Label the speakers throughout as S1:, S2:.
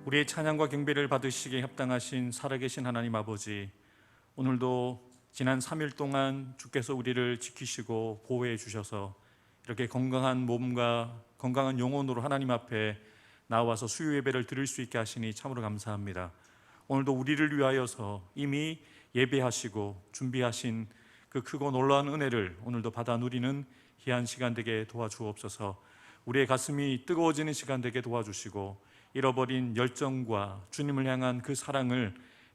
S1: 우리의 찬양과 경배를 받으시기에 합당하신 살아계신 하나님 아버지, 오늘도 지난 3일 동안 주께서 우리를 지키시고 보호해 주셔서 이렇게 건강한 몸과 건강한 영혼으로 하나님 앞에 나와서 수요 예배를 드릴 수 있게 하시니 참으로 감사합니다. 오늘도 우리를 위하여서 이미 예배하시고 준비하신 그 크고 놀라운 은혜를 오늘도 받아 누리는 귀한 시간 되게 도와주옵소서. 우리의 가슴이 뜨거워지는 시간 되게 도와주시고 잃어버린 열정과 주님을 향한 그 사랑을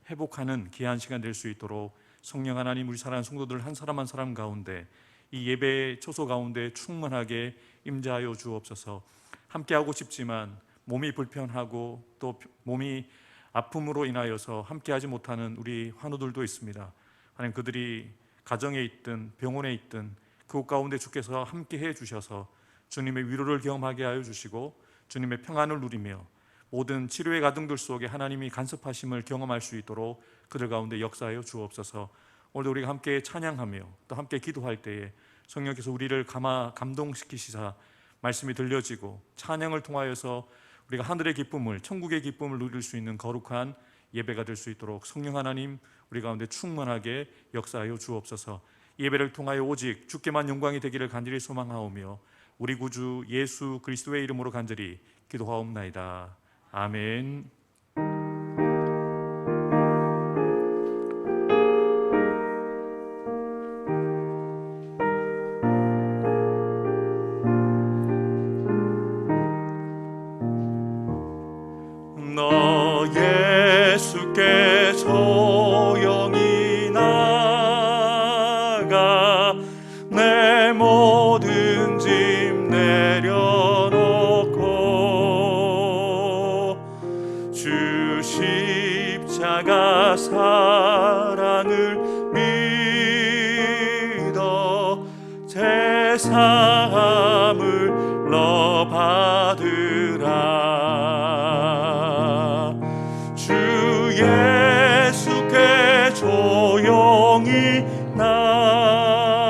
S1: 회복하는 귀한 시간 될 수 있도록 성령 하나님, 우리 사랑하는 성도들 한 사람 한 사람 가운데 이 예배 초소 가운데 충만하게 임재하여 주옵소서. 함께하고 싶지만 몸이 불편하고 또 몸이 아픔으로 인하여서 함께하지 못하는 우리 환우들도 있습니다. 하나님, 그들이 가정에 있든 병원에 있든 그곳 가운데 주께서 함께해 주셔서 주님의 위로를 경험하게 하여 주시고 주님의 평안을 누리며 모든 치료의 가등들 속에 하나님이 간섭하심을 경험할 수 있도록 그들 가운데 역사하여 주옵소서. 오늘도 우리가 함께 찬양하며 또 함께 기도할 때에 성령께서 우리를 감동시키시사 말씀이 들려지고 찬양을 통하여서 우리가 하늘의 기쁨을, 천국의 기쁨을 누릴 수 있는 거룩한 예배가 될 수 있도록 성령 하나님 우리 가운데 충만하게 역사하여 주옵소서. 예배를 통하여 오직 주께만 영광이 되기를 간절히 소망하오며 우리 구주 예수 그리스도의 이름으로 간절히 기도하옵나이다. 아멘. 너 예수께 조용히 나가 내 모든 짐 내려놓고 주 십자가 사랑을 믿어 제사함을 너 받으라. 주 예수께 조용히 나가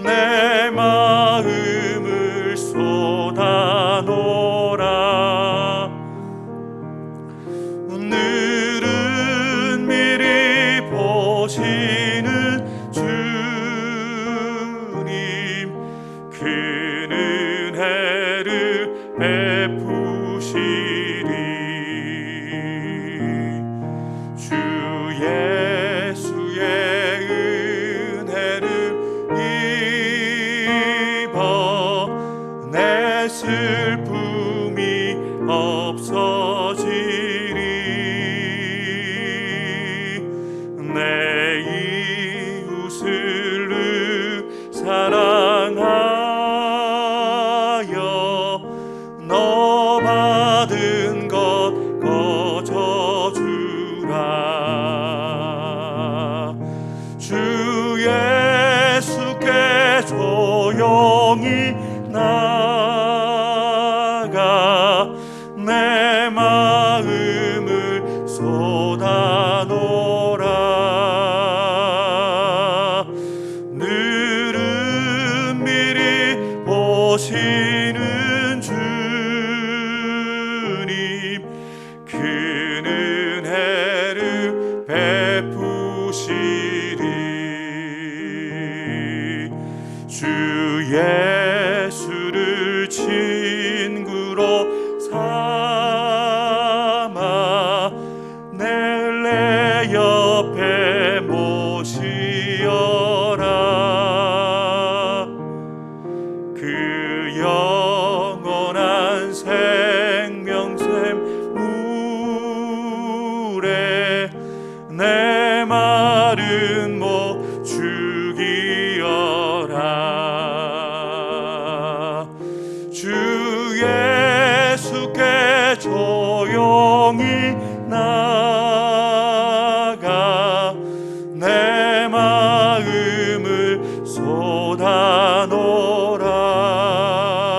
S1: 내 마음을 쏟아놓으라. 늘은 미리 보시는 주님 그 은혜를 베푸시리. 주 예수의 은혜를 입어 내 슬픔이 없어지리. 내 이웃을 늘 사랑하여 너 받은 것 거저주라. 주 예수께 조용히 나가 내 마음을 쏟아놓으라. 늘은 미리 보시는 주님 그 은혜를 베푸시리. 주 예수를 친구로 삼아 내 옆에 모시어라. 그 영원한 생명샘 물에 내 마른 목 죽이어라. 주 예수께 조용히 나가 내 마음을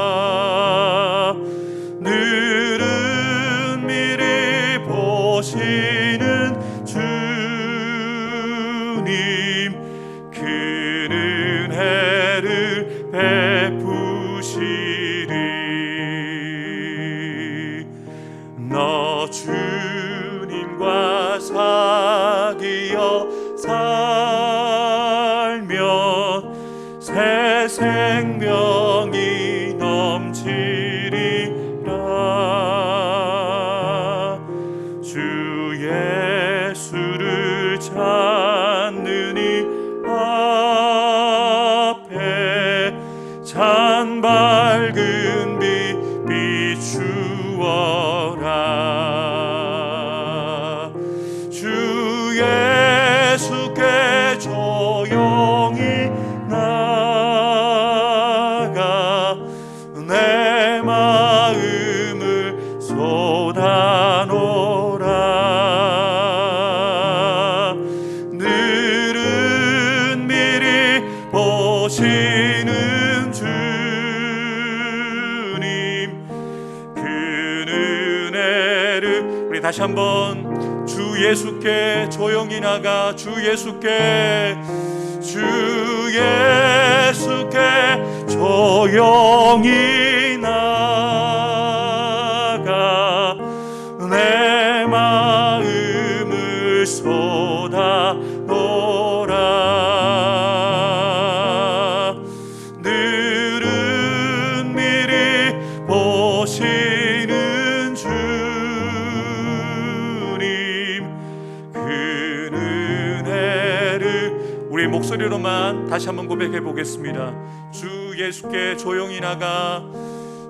S1: 쏟아놓으라. 늘은 미리 보시는 주님 그 은혜를 베푸시리. 다시 한번 주 예수께 조용히 나가, 주 예수께 조용히 나가 내 마음을 쏟아 놓으라. 늘은 미리 보시는 주님, 그 은혜를 우리 목소리로만 다시 한번 고백해 보겠습니다. 주 예수께 조용히 나가,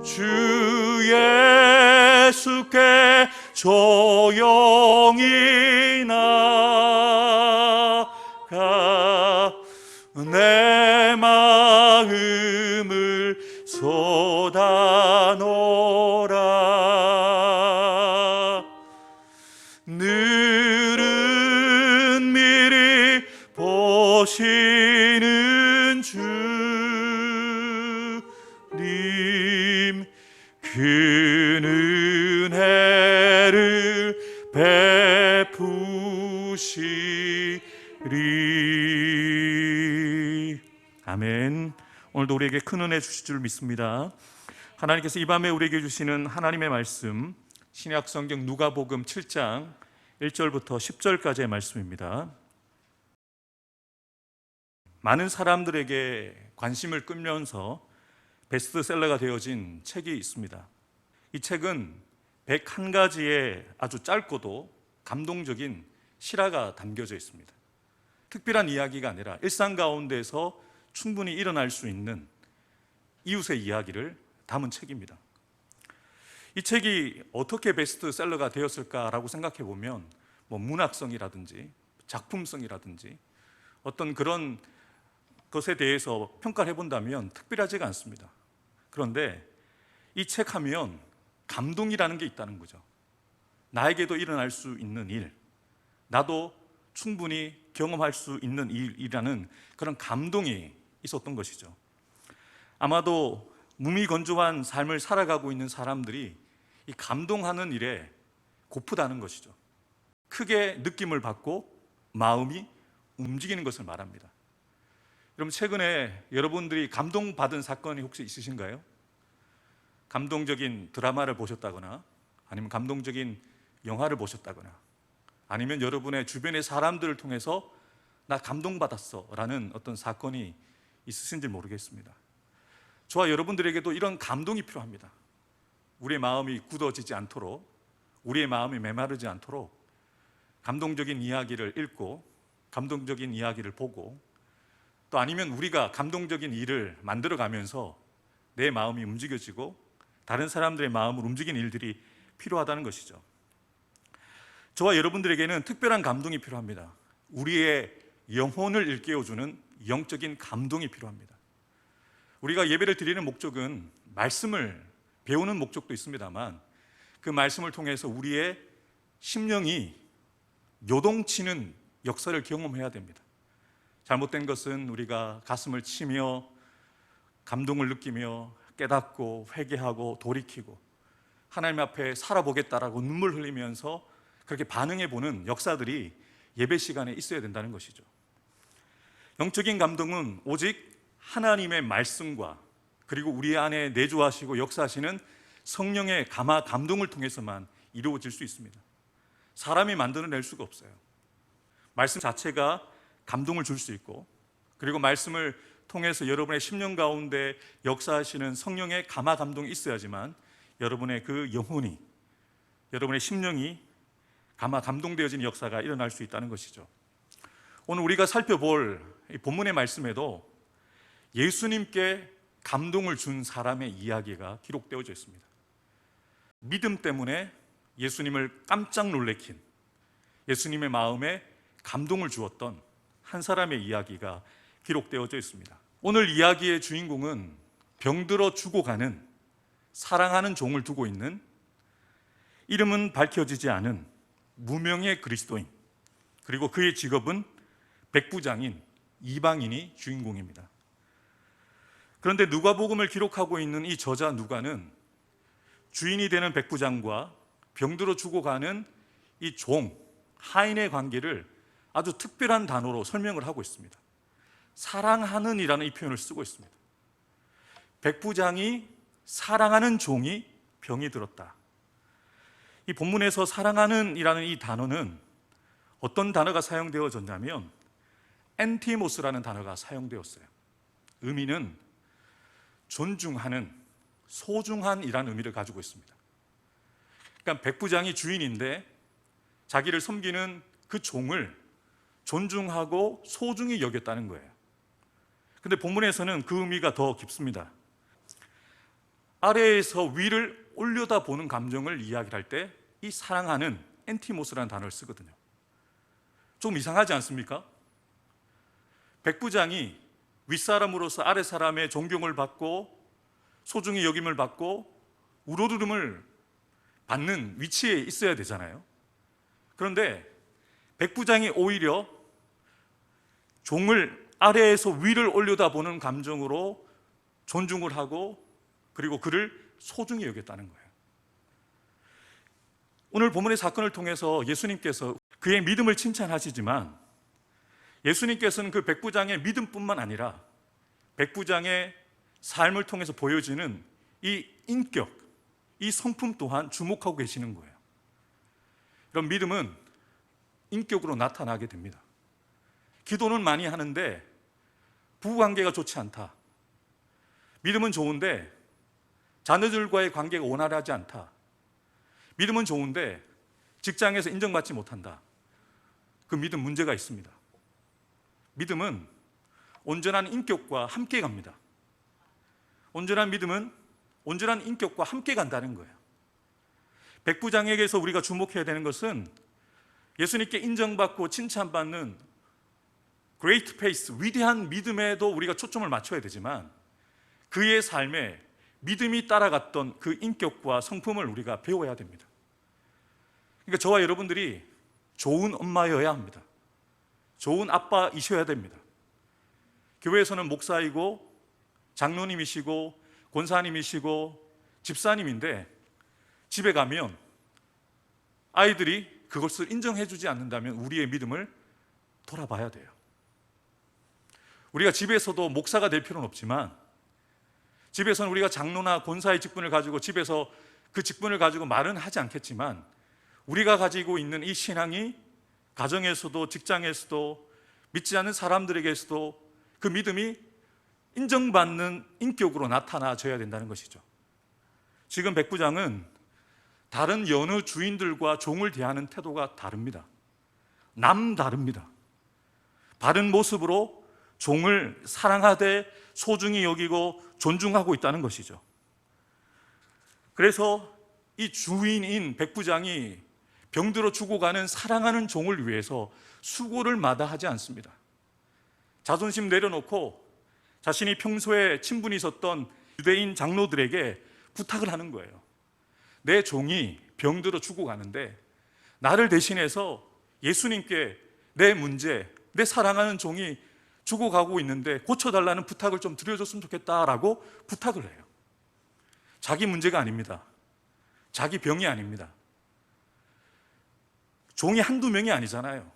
S1: 주 예수께 조용히 나가 내 마음을 쏟아 놓으라. 늘은 미리 보시는 주님, 그 은혜를 베푸시리. 아멘. 오늘도 우리에게 큰 은혜 주실 줄 믿습니다. 하나님께서 이 밤에 우리에게 주시는 하나님의 말씀, 신약 성경 누가복음 7장 1절부터 10절까지의 말씀입니다. 많은 사람들에게 관심을 끌면서 베스트셀러가 되어진 책이 있습니다. 이 책은 101가지의 아주 짧고도 감동적인 실화가 담겨져 있습니다. 특별한 이야기가 아니라 일상 가운데서 충분히 일어날 수 있는 이웃의 이야기를 담은 책입니다. 이 책이 어떻게 베스트셀러가 되었을까라고 생각해 보면 문학성이라든지 작품성이라든지 어떤 그런 것에 대해서 평가를 해본다면 특별하지가 않습니다. 그런데 이 책 하면 감동이라는 게 있다는 거죠. 나에게도 일어날 수 있는 일, 나도 충분히 경험할 수 있는 일이라는 그런 감동이 있었던 것이죠. 아마도 무미건조한 삶을 살아가고 있는 사람들이 이 감동하는 일에 고프다는 것이죠. 크게 느낌을 받고 마음이 움직이는 것을 말합니다. 여러분, 최근에 여러분들이 감동받은 사건이 혹시 있으신가요? 감동적인 드라마를 보셨다거나 아니면 감동적인 영화를 보셨다거나 아니면 여러분의 주변의 사람들을 통해서 나 감동받았어 라는 어떤 사건이 있으신지 모르겠습니다. 저와 여러분들에게도 이런 감동이 필요합니다. 우리의 마음이 굳어지지 않도록, 우리의 마음이 메마르지 않도록 감동적인 이야기를 읽고 감동적인 이야기를 보고, 또 아니면 우리가 감동적인 일을 만들어가면서 내 마음이 움직여지고 다른 사람들의 마음을 움직이는 일들이 필요하다는 것이죠. 저와 여러분들에게는 특별한 감동이 필요합니다. 우리의 영혼을 일깨워주는 영적인 감동이 필요합니다. 우리가 예배를 드리는 목적은 말씀을 배우는 목적도 있습니다만 그 말씀을 통해서 우리의 심령이 요동치는 역사를 경험해야 됩니다. 잘못된 것은 우리가 가슴을 치며 감동을 느끼며 깨닫고 회개하고 돌이키고 하나님 앞에 살아보겠다라고 눈물 흘리면서 그렇게 반응해보는 역사들이 예배 시간에 있어야 된다는 것이죠. 영적인 감동은 오직 하나님의 말씀과 그리고 우리 안에 내주하시고 역사하시는 성령의 감동을 통해서만 이루어질 수 있습니다. 사람이 만들어낼 수가 없어요. 말씀 자체가 감동을 줄 수 있고, 그리고 말씀을 통해서 여러분의 심령 가운데 역사하시는 성령의 감동이 있어야지만 여러분의 그 영혼이, 여러분의 심령이 감동되어지는 역사가 일어날 수 있다는 것이죠. 오늘 우리가 살펴볼 이 본문의 말씀에도 예수님께 감동을 준 사람의 이야기가 기록되어져 있습니다. 믿음 때문에 예수님을 깜짝 놀래킨, 예수님의 마음에 감동을 주었던 한 사람의 이야기가 기록되어져 있습니다. 오늘 이야기의 주인공은 병들어 죽어가는 사랑하는 종을 두고 있는, 이름은 밝혀지지 않은 무명의 그리스도인, 그리고 그의 직업은 백부장인 이방인이 주인공입니다. 그런데 누가복음을 기록하고 있는 이 저자 누가는 주인이 되는 백부장과 병들어 죽어가는 이 종, 하인의 관계를 아주 특별한 단어로 설명을 하고 있습니다. 사랑하는 이라는 이 표현을 쓰고 있습니다. 백부장이 사랑하는 종이 병이 들었다. 이 본문에서 사랑하는 이라는 이 단어는 어떤 단어가 사용되어졌냐면 엔티모스라는 단어가 사용되었어요. 의미는 존중하는, 소중한 이라는 의미를 가지고 있습니다. 그러니까 백부장이 주인인데 자기를 섬기는 그 종을 존중하고 소중히 여겼다는 거예요. 근데 본문에서는 그 의미가 더 깊습니다. 아래에서 위를 올려다보는 감정을 이야기할 때 이 사랑하는 엔티모스라는 단어를 쓰거든요. 좀 이상하지 않습니까? 백부장이 윗사람으로서 아랫사람의 존경을 받고 소중히 여김을 받고 우러르름을 받는 위치에 있어야 되잖아요. 그런데 백부장이 오히려 종을 아래에서 위를 올려다보는 감정으로 존중을 하고 그리고 그를 소중히 여겼다는 거예요. 오늘 본문의 사건을 통해서 예수님께서 그의 믿음을 칭찬하시지만 예수님께서는 그 백부장의 믿음뿐만 아니라 백부장의 삶을 통해서 보여지는 이 인격, 이 성품 또한 주목하고 계시는 거예요. 이런 믿음은 인격으로 나타나게 됩니다. 기도는 많이 하는데 부부관계가 좋지 않다. 믿음은 좋은데 자녀들과의 관계가 원활하지 않다. 믿음은 좋은데 직장에서 인정받지 못한다. 그 믿음 문제가 있습니다. 믿음은 온전한 인격과 함께 갑니다. 온전한 믿음은 온전한 인격과 함께 간다는 거예요. 백부장에게서 우리가 주목해야 되는 것은 예수님께 인정받고 칭찬받는 great faith, 위대한 믿음에도 우리가 초점을 맞춰야 되지만 그의 삶에 믿음이 따라갔던 그 인격과 성품을 우리가 배워야 됩니다. 그러니까 저와 여러분들이 좋은 엄마여야 합니다. 좋은 아빠이셔야 됩니다. 교회에서는 목사이고 장로님이시고 권사님이시고 집사님인데 집에 가면 아이들이 그것을 인정해주지 않는다면 우리의 믿음을 돌아봐야 돼요. 우리가 집에서도 목사가 될 필요는 없지만 집에서는 우리가 장로나 권사의 직분을 가지고 집에서 그 직분을 가지고 말은 하지 않겠지만 우리가 가지고 있는 이 신앙이 가정에서도 직장에서도 믿지 않는 사람들에게서도 그 믿음이 인정받는 인격으로 나타나져야 된다는 것이죠. 지금 백부장은 다른 여느 주인들과 종을 대하는 태도가 다릅니다. 남다릅니다. 바른 모습으로 종을 사랑하되 소중히 여기고 존중하고 있다는 것이죠. 그래서 이 주인인 백부장이 병들어 죽어가는 사랑하는 종을 위해서 수고를 마다하지 않습니다. 자존심 내려놓고 자신이 평소에 친분이 있었던 유대인 장로들에게 부탁을 하는 거예요. 내 종이 병들어 죽어가는데 나를 대신해서 예수님께 내 문제, 내 사랑하는 종이 죽어가고 있는데 고쳐달라는 부탁을 좀 드려줬으면 좋겠다라고 부탁을 해요. 자기 문제가 아닙니다. 자기 병이 아닙니다. 종이 한두 명이 아니잖아요.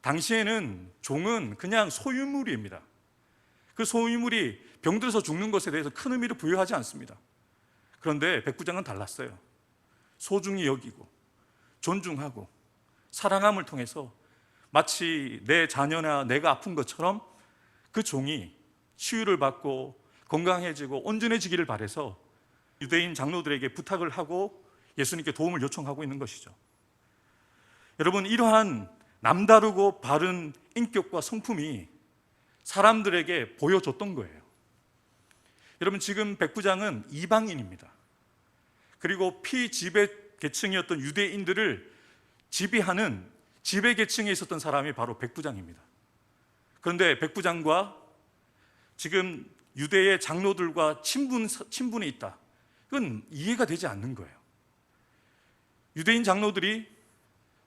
S1: 당시에는 종은 그냥 소유물입니다. 그 소유물이 병들어서 죽는 것에 대해서 큰 의미를 부여하지 않습니다. 그런데 백부장은 달랐어요. 소중히 여기고 존중하고 사랑함을 통해서 마치 내 자녀나 내가 아픈 것처럼 그 종이 치유를 받고 건강해지고 온전해지기를 바라서 유대인 장로들에게 부탁을 하고 예수님께 도움을 요청하고 있는 것이죠. 여러분, 이러한 남다르고 바른 인격과 성품이 사람들에게 보여줬던 거예요. 여러분, 지금 백부장은 이방인입니다. 그리고 피지배 계층이었던 유대인들을 지배하는 지배 계층에 있었던 사람이 바로 백부장입니다. 그런데 백부장과 지금 유대의 장로들과 친분이 있다. 이건 이해가 되지 않는 거예요. 유대인 장로들이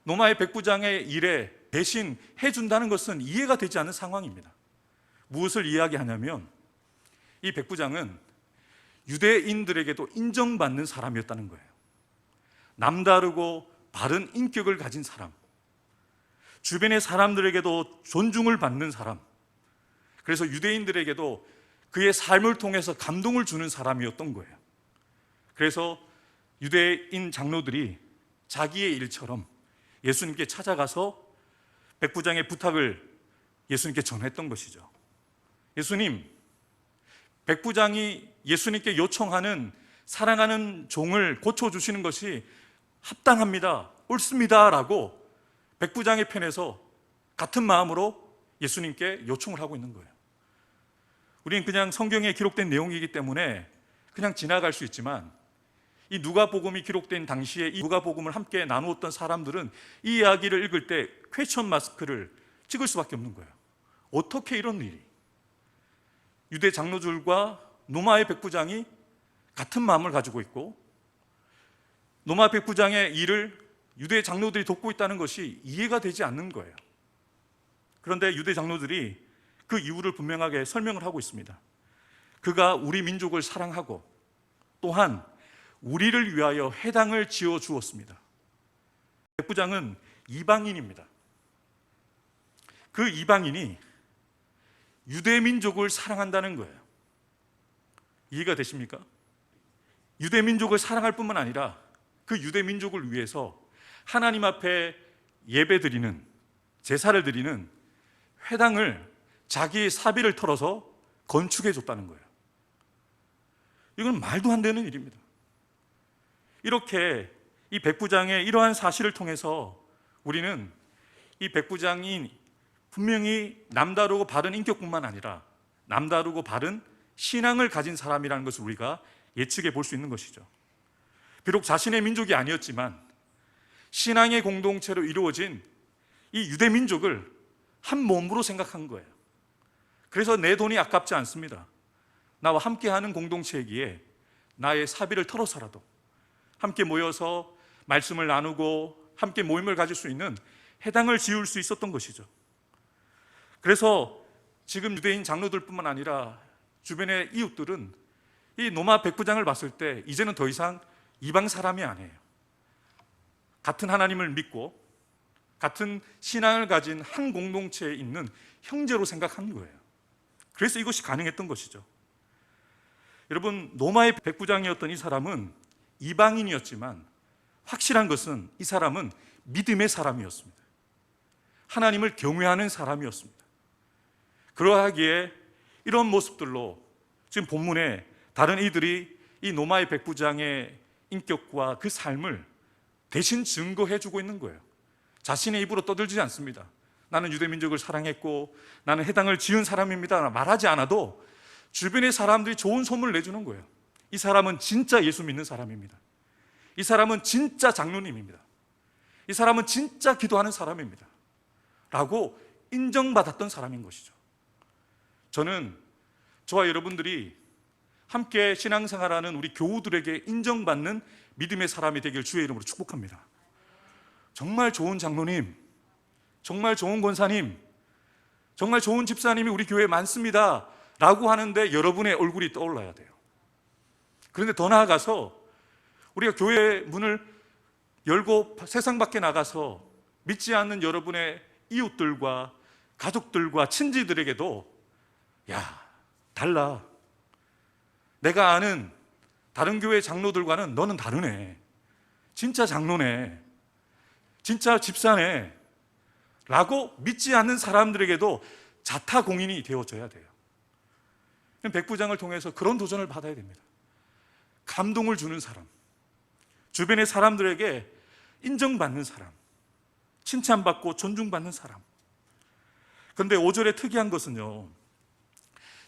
S1: 로마의 백부장의 일에 대신 해준다는 것은 이해가 되지 않는 상황입니다. 무엇을 이야기하냐면 이 백부장은 유대인들에게도 인정받는 사람이었다는 거예요. 남다르고 바른 인격을 가진 사람, 주변의 사람들에게도 존중을 받는 사람, 그래서 유대인들에게도 그의 삶을 통해서 감동을 주는 사람이었던 거예요. 그래서 유대인 장로들이 자기의 일처럼 예수님께 찾아가서 백부장의 부탁을 예수님께 전했던 것이죠. 예수님, 백부장이 예수님께 요청하는 사랑하는 종을 고쳐주시는 것이 합당합니다, 옳습니다 라고 백부장의 편에서 같은 마음으로 예수님께 요청을 하고 있는 거예요. 우리는 그냥 성경에 기록된 내용이기 때문에 그냥 지나갈 수 있지만, 이 누가복음이 기록된 당시에 이 누가복음을 함께 나누었던 사람들은 이 이야기를 읽을 때 퀘스천 마스크를 찍을 수밖에 없는 거예요. 어떻게 이런 일이? 유대 장로들과 노마의 백부장이 같은 마음을 가지고 있고, 노마 백부장의 일을 유대 장로들이 돕고 있다는 것이 이해가 되지 않는 거예요. 그런데 유대 장로들이 그 이유를 분명하게 설명을 하고 있습니다. 그가 우리 민족을 사랑하고 또한 우리를 위하여 회당을 지어 주었습니다. 백부장은 이방인입니다. 그 이방인이 유대 민족을 사랑한다는 거예요. 이해가 되십니까? 유대 민족을 사랑할 뿐만 아니라 그 유대 민족을 위해서 하나님 앞에 예배드리는, 제사를 드리는 회당을 자기의 사비를 털어서 건축해 줬다는 거예요. 이건 말도 안 되는 일입니다. 이렇게 이 백부장의 이러한 사실을 통해서 우리는 이 백부장이 분명히 남다르고 바른 인격뿐만 아니라 남다르고 바른 신앙을 가진 사람이라는 것을 우리가 예측해 볼 수 있는 것이죠. 비록 자신의 민족이 아니었지만 신앙의 공동체로 이루어진 이 유대 민족을 한 몸으로 생각한 거예요. 그래서 내 돈이 아깝지 않습니다. 나와 함께하는 공동체이기에 나의 사비를 털어서라도 함께 모여서 말씀을 나누고 함께 모임을 가질 수 있는 회당을 지을 수 있었던 것이죠. 그래서 지금 유대인 장로들뿐만 아니라 주변의 이웃들은 이 노마 백부장을 봤을 때 이제는 더 이상 이방 사람이 아니에요. 같은 하나님을 믿고 같은 신앙을 가진 한 공동체에 있는 형제로 생각한 거예요. 그래서 이것이 가능했던 것이죠. 여러분, 노마의 백부장이었던 이 사람은 이방인이었지만 확실한 것은 이 사람은 믿음의 사람이었습니다. 하나님을 경외하는 사람이었습니다. 그러하기에 이런 모습들로 지금 본문에 다른 이들이 이 노마의 백부장의 인격과 그 삶을 대신 증거해주고 있는 거예요. 자신의 입으로 떠들지 않습니다. 나는 유대민족을 사랑했고 나는 회당을 지은 사람입니다 말하지 않아도 주변의 사람들이 좋은 소문을 내주는 거예요. 이 사람은 진짜 예수 믿는 사람입니다. 이 사람은 진짜 장로님입니다. 이 사람은 진짜 기도하는 사람입니다 라고 인정받았던 사람인 것이죠. 저는 저와 여러분들이 함께 신앙생활하는 우리 교우들에게 인정받는 믿음의 사람이 되길 주의 이름으로 축복합니다. 정말 좋은 장로님, 정말 좋은 권사님, 정말 좋은 집사님이 우리 교회에 많습니다 라고 하는데 여러분의 얼굴이 떠올라야 돼요. 그런데 더 나아가서 우리가 교회 문을 열고 세상 밖에 나가서 믿지 않는 여러분의 이웃들과 가족들과 친지들에게도 야, 달라. 내가 아는 다른 교회 장로들과는 너는 다르네. 진짜 장로네. 진짜 집사네. 라고 믿지 않는 사람들에게도 자타공인이 되어져야 돼요. 백부장을 통해서 그런 도전을 받아야 됩니다. 감동을 주는 사람, 주변의 사람들에게 인정받는 사람, 칭찬받고 존중받는 사람. 그런데 5절에 특이한 것은요,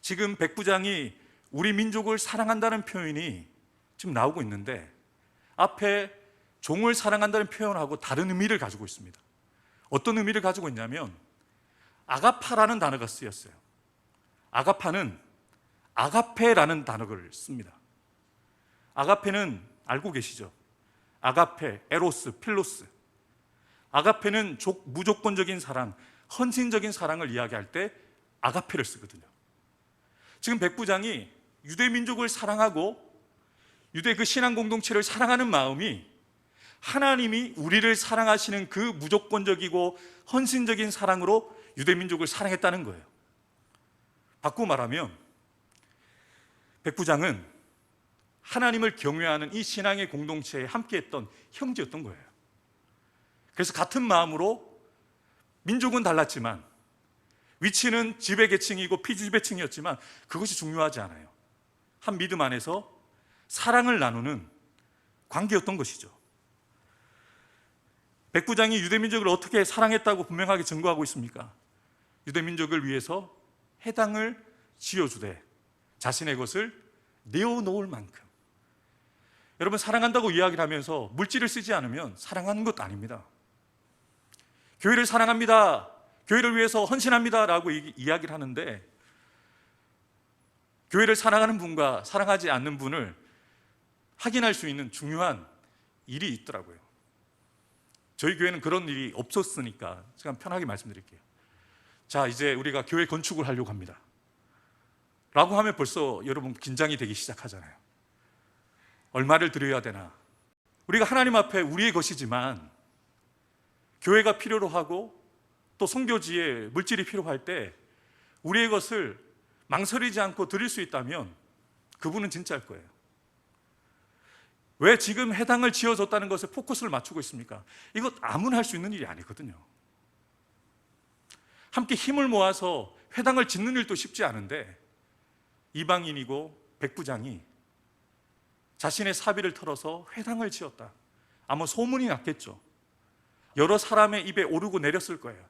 S1: 지금 백부장이 우리 민족을 사랑한다는 표현이 지금 나오고 있는데 앞에 종을 사랑한다는 표현하고 다른 의미를 가지고 있습니다. 어떤 의미를 가지고 있냐면 아가파라는 단어가 쓰였어요. 아가파는 아가페라는 단어를 씁니다. 아가페는 알고 계시죠? 아가페, 에로스, 필로스. 아가페는 무조건적인 사랑, 헌신적인 사랑을 이야기할 때 아가페를 쓰거든요. 지금 백부장이 유대 민족을 사랑하고 유대 그 신앙 공동체를 사랑하는 마음이 하나님이 우리를 사랑하시는 그 무조건적이고 헌신적인 사랑으로 유대민족을 사랑했다는 거예요. 바꾸고 말하면 백부장은 하나님을 경외하는 이 신앙의 공동체에 함께했던 형제였던 거예요. 그래서 같은 마음으로 민족은 달랐지만, 위치는 지배계층이고 피지배층이었지만 그것이 중요하지 않아요. 한 믿음 안에서 사랑을 나누는 관계였던 것이죠. 백부장이 유대민족을 어떻게 사랑했다고 분명하게 증거하고 있습니까? 유대민족을 위해서 회당을 지어주되 자신의 것을 내어놓을 만큼. 여러분, 사랑한다고 이야기를 하면서 물질을 쓰지 않으면 사랑하는 것도 아닙니다. 교회를 사랑합니다, 교회를 위해서 헌신합니다 라고 이야기를 하는데, 교회를 사랑하는 분과 사랑하지 않는 분을 확인할 수 있는 중요한 일이 있더라고요. 저희 교회는 그런 일이 없었으니까 제가 편하게 말씀드릴게요. 자, 이제 우리가 교회 건축을 하려고 합니다 라고 하면 벌써 여러분 긴장이 되기 시작하잖아요. 얼마를 드려야 되나? 우리가 하나님 앞에 우리의 것이지만 교회가 필요로 하고 또 선교지에 물질이 필요할 때 우리의 것을 망설이지 않고 드릴 수 있다면 그분은 진짜일 거예요. 왜 지금 회당을 지어줬다는 것에 포커스를 맞추고 있습니까? 이거 아무나 할 수 있는 일이 아니거든요. 함께 힘을 모아서 회당을 짓는 일도 쉽지 않은데, 이방인이고 백부장이 자신의 사비를 털어서 회당을 지었다. 아마 소문이 났겠죠. 여러 사람의 입에 오르고 내렸을 거예요.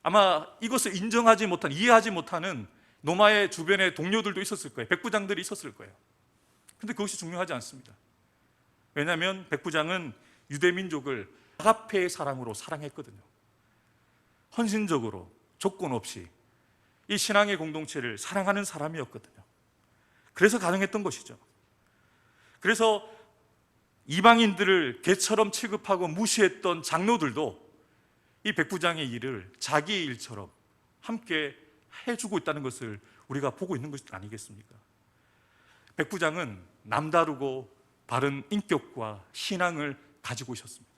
S1: 아마 이것을 인정하지 못한, 이해하지 못하는 노마의 주변의 동료들도 있었을 거예요. 백부장들이 있었을 거예요. 근데 그것이 중요하지 않습니다. 왜냐하면 백부장은 유대민족을 아가페의 사랑으로 사랑했거든요. 헌신적으로, 조건 없이 이 신앙의 공동체를 사랑하는 사람이었거든요. 그래서 가능했던 것이죠. 그래서 이방인들을 개처럼 취급하고 무시했던 장로들도 이 백부장의 일을 자기의 일처럼 함께 해주고 있다는 것을 우리가 보고 있는 것이 아니겠습니까? 백부장은 남다르고 바른 인격과 신앙을 가지고 있었습니다.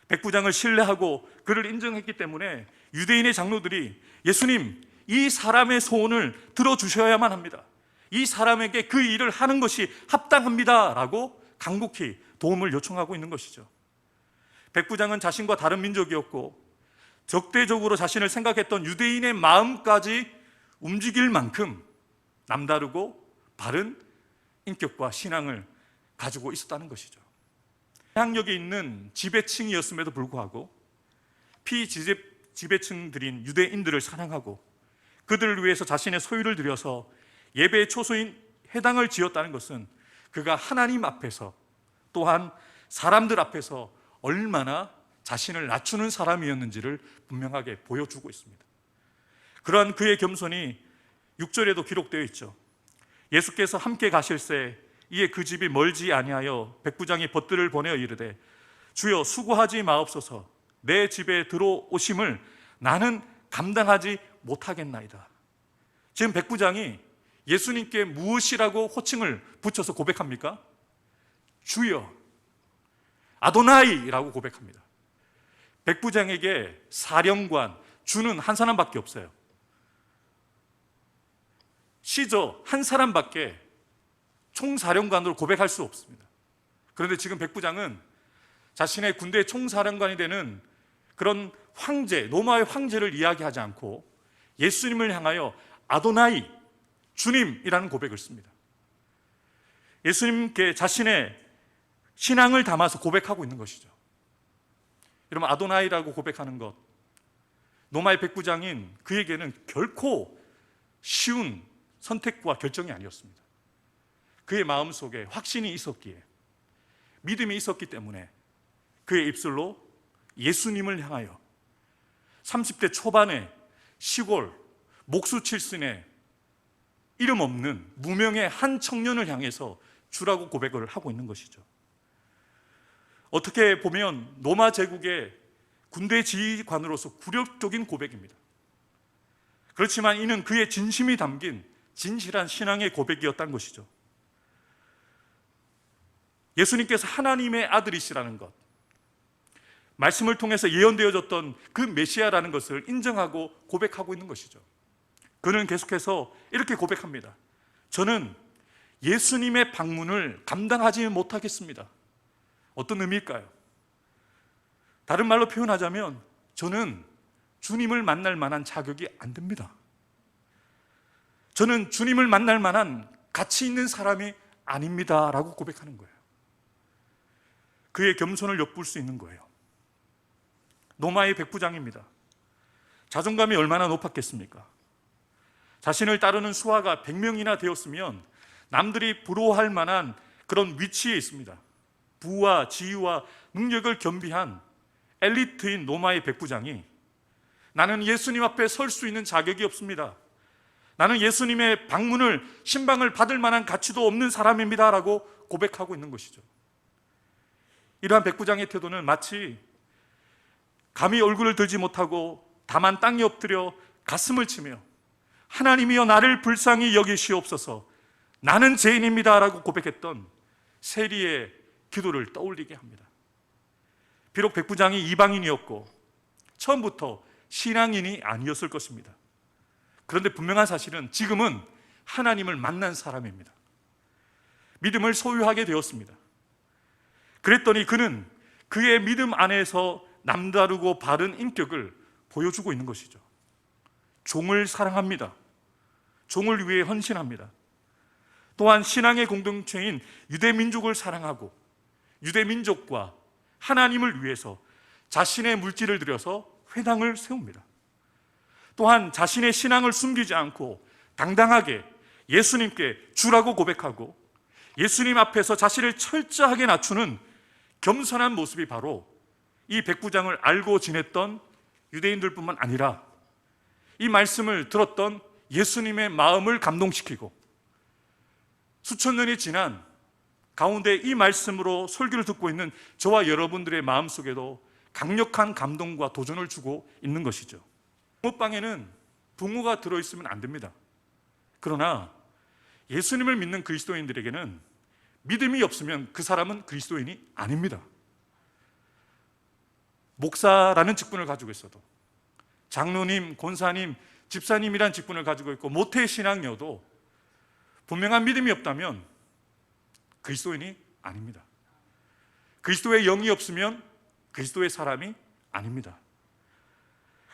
S1: 백부장을 신뢰하고 그를 인정했기 때문에 유대인의 장로들이 예수님, 이 사람의 소원을 들어주셔야만 합니다, 이 사람에게 그 일을 하는 것이 합당합니다 라고 간곡히 도움을 요청하고 있는 것이죠. 백부장은 자신과 다른 민족이었고 적대적으로 자신을 생각했던 유대인의 마음까지 움직일 만큼 남다르고 바른 인격과 신앙을 가지고 있었다는 것이죠. 영향력이 있는 지배층이었음에도 불구하고 피지배층들인 유대인들을 사랑하고 그들을 위해서 자신의 소유를 들여서 예배의 초소인 회당을 지었다는 것은 그가 하나님 앞에서 또한 사람들 앞에서 얼마나 자신을 낮추는 사람이었는지를 분명하게 보여주고 있습니다. 그러한 그의 겸손이 6절에도 기록되어 있죠. 예수께서 함께 가실새 이에 그 집이 멀지 아니하여 백부장이 벗들을 보내어 이르되 주여 수고하지 마옵소서, 내 집에 들어오심을 나는 감당하지 못하겠나이다. 지금 백부장이 예수님께 무엇이라고 호칭을 붙여서 고백합니까? 주여, 아도나이라고 고백합니다. 백부장에게 사령관, 주는 한 사람밖에 없어요. 시저 한 사람밖에 총사령관으로 고백할 수 없습니다. 그런데 지금 백부장은 자신의 군대 총사령관이 되는 그런 황제, 로마의 황제를 이야기하지 않고 예수님을 향하여 아도나이, 주님이라는 고백을 씁니다. 예수님께 자신의 신앙을 담아서 고백하고 있는 것이죠. 여러분, 아도나이라고 고백하는 것, 로마의 백부장인 그에게는 결코 쉬운 선택과 결정이 아니었습니다. 그의 마음속에 확신이 있었기에, 믿음이 있었기 때문에 그의 입술로 예수님을 향하여 30대 초반의 시골 목수칠순의 이름 없는 무명의 한 청년을 향해서 주라고 고백을 하고 있는 것이죠. 어떻게 보면 로마 제국의 군대 지휘관으로서 굴욕적인 고백입니다. 그렇지만 이는 그의 진심이 담긴 진실한 신앙의 고백이었다는 것이죠. 예수님께서 하나님의 아들이시라는 것, 말씀을 통해서 예언되어졌던 그 메시아라는 것을 인정하고 고백하고 있는 것이죠. 그는 계속해서 이렇게 고백합니다. 저는 예수님의 방문을 감당하지 못하겠습니다. 어떤 의미일까요? 다른 말로 표현하자면 저는 주님을 만날 만한 자격이 안 됩니다. 저는 주님을 만날 만한 가치 있는 사람이 아닙니다 라고 고백하는 거예요. 그의 겸손을 엿볼 수 있는 거예요. 노마의 백부장입니다. 자존감이 얼마나 높았겠습니까? 자신을 따르는 수하가 100명이나 되었으면 남들이 부러워할 만한 그런 위치에 있습니다. 부와 지위와 능력을 겸비한 엘리트인 노마의 백부장이 나는 예수님 앞에 설 수 있는 자격이 없습니다. 나는 예수님의 방문을, 신방을 받을 만한 가치도 없는 사람입니다 라고 고백하고 있는 것이죠. 이러한 백부장의 태도는 마치 감히 얼굴을 들지 못하고 다만 땅에 엎드려 가슴을 치며 하나님이여 나를 불쌍히 여기시옵소서, 나는 죄인입니다 라고 고백했던 세리의 기도를 떠올리게 합니다. 비록 백부장이 이방인이었고 처음부터 신앙인이 아니었을 것입니다. 그런데 분명한 사실은 지금은 하나님을 만난 사람입니다. 믿음을 소유하게 되었습니다. 그랬더니 그는 그의 믿음 안에서 남다르고 바른 인격을 보여주고 있는 것이죠. 종을 사랑합니다. 종을 위해 헌신합니다. 또한 신앙의 공동체인 유대민족을 사랑하고 유대민족과 하나님을 위해서 자신의 물질을 들여서 회당을 세웁니다. 또한 자신의 신앙을 숨기지 않고 당당하게 예수님께 주라고 고백하고 예수님 앞에서 자신을 철저하게 낮추는 겸손한 모습이 바로 이 백부장을 알고 지냈던 유대인들뿐만 아니라 이 말씀을 들었던 예수님의 마음을 감동시키고 수천 년이 지난 가운데 이 말씀으로 설교를 듣고 있는 저와 여러분들의 마음속에도 강력한 감동과 도전을 주고 있는 것이죠. 붕어빵에는 붕어가 들어있으면 안 됩니다. 그러나 예수님을 믿는 그리스도인들에게는 믿음이 없으면 그 사람은 그리스도인이 아닙니다. 목사라는 직분을 가지고 있어도, 장로님, 권사님, 집사님이란 직분을 가지고 있고 모태신앙이어도 분명한 믿음이 없다면 그리스도인이 아닙니다. 그리스도의 영이 없으면 그리스도의 사람이 아닙니다.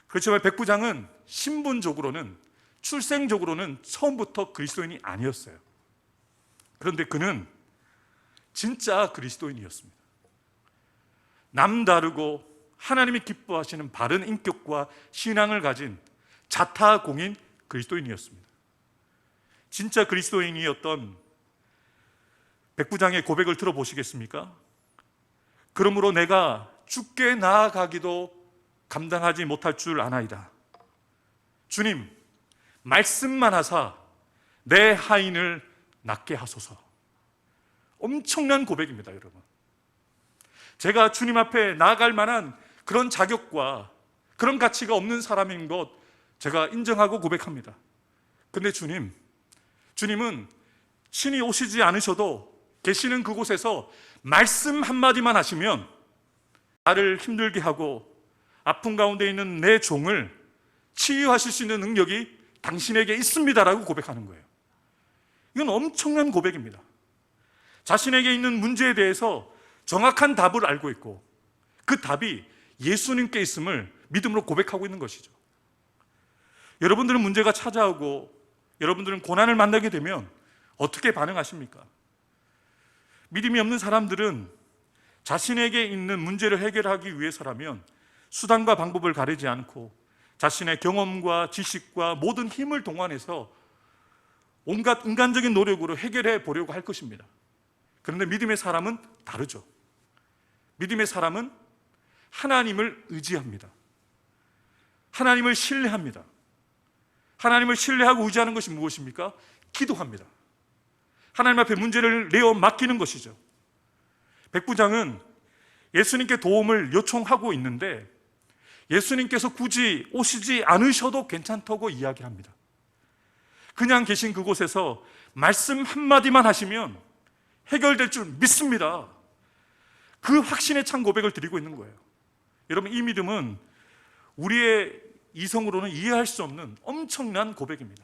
S1: 그렇지만 백부장은 신분적으로는, 출생적으로는 처음부터 그리스도인이 아니었어요. 그런데 그는 진짜 그리스도인이었습니다. 남다르고 하나님이 기뻐하시는 바른 인격과 신앙을 가진 자타공인 그리스도인이었습니다. 진짜 그리스도인이었던 백부장의 고백을 들어보시겠습니까? 그러므로 내가 죽게 나아가기도 감당하지 못할 줄 아나이다. 주님, 말씀만 하사 내 하인을 낫게 하소서. 엄청난 고백입니다, 여러분. 제가 주님 앞에 나아갈 만한 그런 자격과 그런 가치가 없는 사람인 것 제가 인정하고 고백합니다. 근데 주님은 신이 오시지 않으셔도 계시는 그곳에서 말씀 한마디만 하시면 나를 힘들게 하고 아픈 가운데 있는 내 종을 치유하실 수 있는 능력이 당신에게 있습니다라고 고백하는 거예요. 이건 엄청난 고백입니다. 자신에게 있는 문제에 대해서 정확한 답을 알고 있고 그 답이 예수님께 있음을 믿음으로 고백하고 있는 것이죠. 여러분들은 문제가 찾아오고 여러분들은 고난을 만나게 되면 어떻게 반응하십니까? 믿음이 없는 사람들은 자신에게 있는 문제를 해결하기 위해서라면 수단과 방법을 가리지 않고 자신의 경험과 지식과 모든 힘을 동원해서 온갖 인간적인 노력으로 해결해 보려고 할 것입니다. 그런데 믿음의 사람은 다르죠. 믿음의 사람은 하나님을 의지합니다. 하나님을 신뢰합니다. 하나님을 신뢰하고 의지하는 것이 무엇입니까? 기도합니다. 하나님 앞에 문제를 내어 맡기는 것이죠. 백부장은 예수님께 도움을 요청하고 있는데 예수님께서 굳이 오시지 않으셔도 괜찮다고 이야기합니다. 그냥 계신 그곳에서 말씀 한마디만 하시면 해결될 줄 믿습니다. 그 확신에 찬 고백을 드리고 있는 거예요. 여러분, 이 믿음은 우리의 이성으로는 이해할 수 없는 엄청난 고백입니다.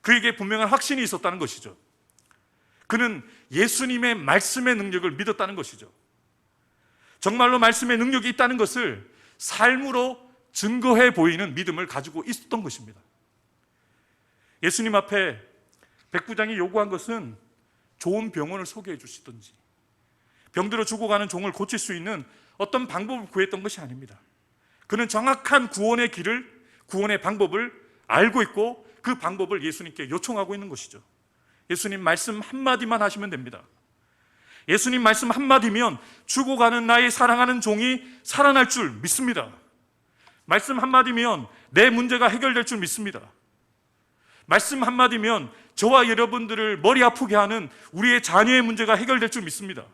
S1: 그에게 분명한 확신이 있었다는 것이죠. 그는 예수님의 말씀의 능력을 믿었다는 것이죠. 정말로 말씀의 능력이 있다는 것을 삶으로 증거해 보이는 믿음을 가지고 있었던 것입니다. 예수님 앞에 백부장이 요구한 것은 좋은 병원을 소개해 주시든지 병들어 죽어가는 종을 고칠 수 있는 어떤 방법을 구했던 것이 아닙니다. 그는 정확한 구원의 길을, 구원의 방법을 알고 있고 그 방법을 예수님께 요청하고 있는 것이죠. 예수님 말씀 한마디만 하시면 됩니다. 예수님 말씀 한마디면 죽어가는 나의 사랑하는 종이 살아날 줄 믿습니다. 말씀 한마디면 내 문제가 해결될 줄 믿습니다. 말씀 한마디면 저와 여러분들을 머리 아프게 하는 우리의 자녀의 문제가 해결될 줄 믿습니다.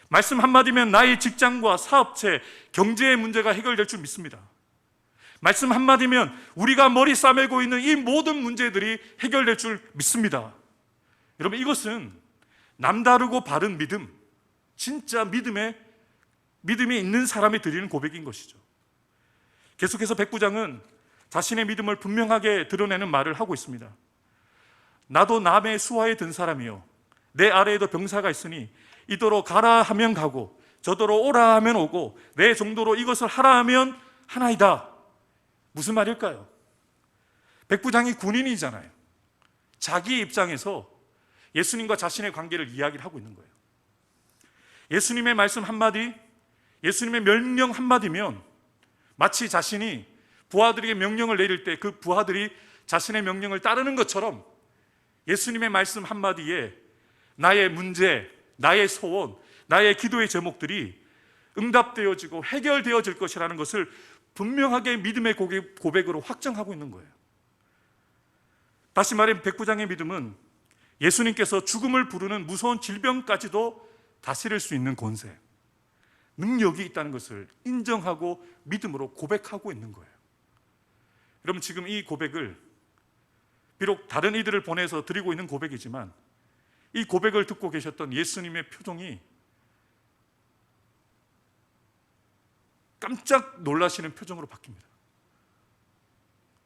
S1: 말씀 한마디면 나의 직장과 사업체, 경제의 문제가 해결될 줄 믿습니다. 말씀 한마디면 우리가 머리 싸매고 있는 이 모든 문제들이 해결될 줄 믿습니다. 여러분, 이것은 남다르고 바른 믿음, 진짜 믿음이 있는 사람이 드리는 고백인 것이죠. 계속해서 백부장은 자신의 믿음을 분명하게 드러내는 말을 하고 있습니다. 나도 남의 수하에 든 사람이요, 내 아래에도 병사가 있으니 이도로 가라 하면 가고 저도로 오라 하면 오고 내 정도로 이것을 하라 하면 하나이다. 무슨 말일까요? 백부장이 군인이잖아요. 자기 입장에서 예수님과 자신의 관계를 이야기를 하고 있는 거예요. 예수님의 말씀 한마디, 예수님의 명령 한마디면 마치 자신이 부하들에게 명령을 내릴 때 그 부하들이 자신의 명령을 따르는 것처럼 예수님의 말씀 한마디에 나의 문제, 나의 소원, 나의 기도의 제목들이 응답되어지고 해결되어질 것이라는 것을 분명하게 믿음의 고백으로 확정하고 있는 거예요. 다시 말해 백부장의 믿음은 예수님께서 죽음을 부르는 무서운 질병까지도 다스릴 수 있는 권세, 능력이 있다는 것을 인정하고 믿음으로 고백하고 있는 거예요. 여러분, 지금 이 고백을 비록 다른 이들을 보내서 드리고 있는 고백이지만 이 고백을 듣고 계셨던 예수님의 표정이 깜짝 놀라시는 표정으로 바뀝니다.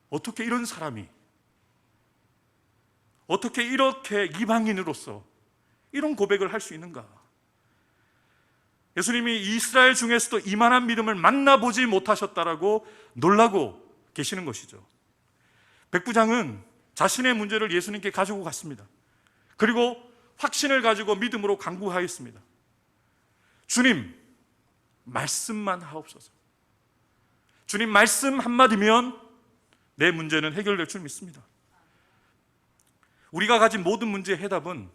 S1: 어떻게 이런 사람이, 어떻게 이렇게 이방인으로서 이런 고백을 할 수 있는가? 예수님이 이스라엘 중에서도 이만한 믿음을 만나보지 못하셨다라고 놀라고 계시는 것이죠. 백부장은 자신의 문제를 예수님께 가지고 갔습니다. 그리고 확신을 가지고 믿음으로 간구하였습니다. 주님, 말씀만 하옵소서. 주님 말씀 한마디면 내 문제는 해결될 줄 믿습니다. 우리가 가진 모든 문제의 해답은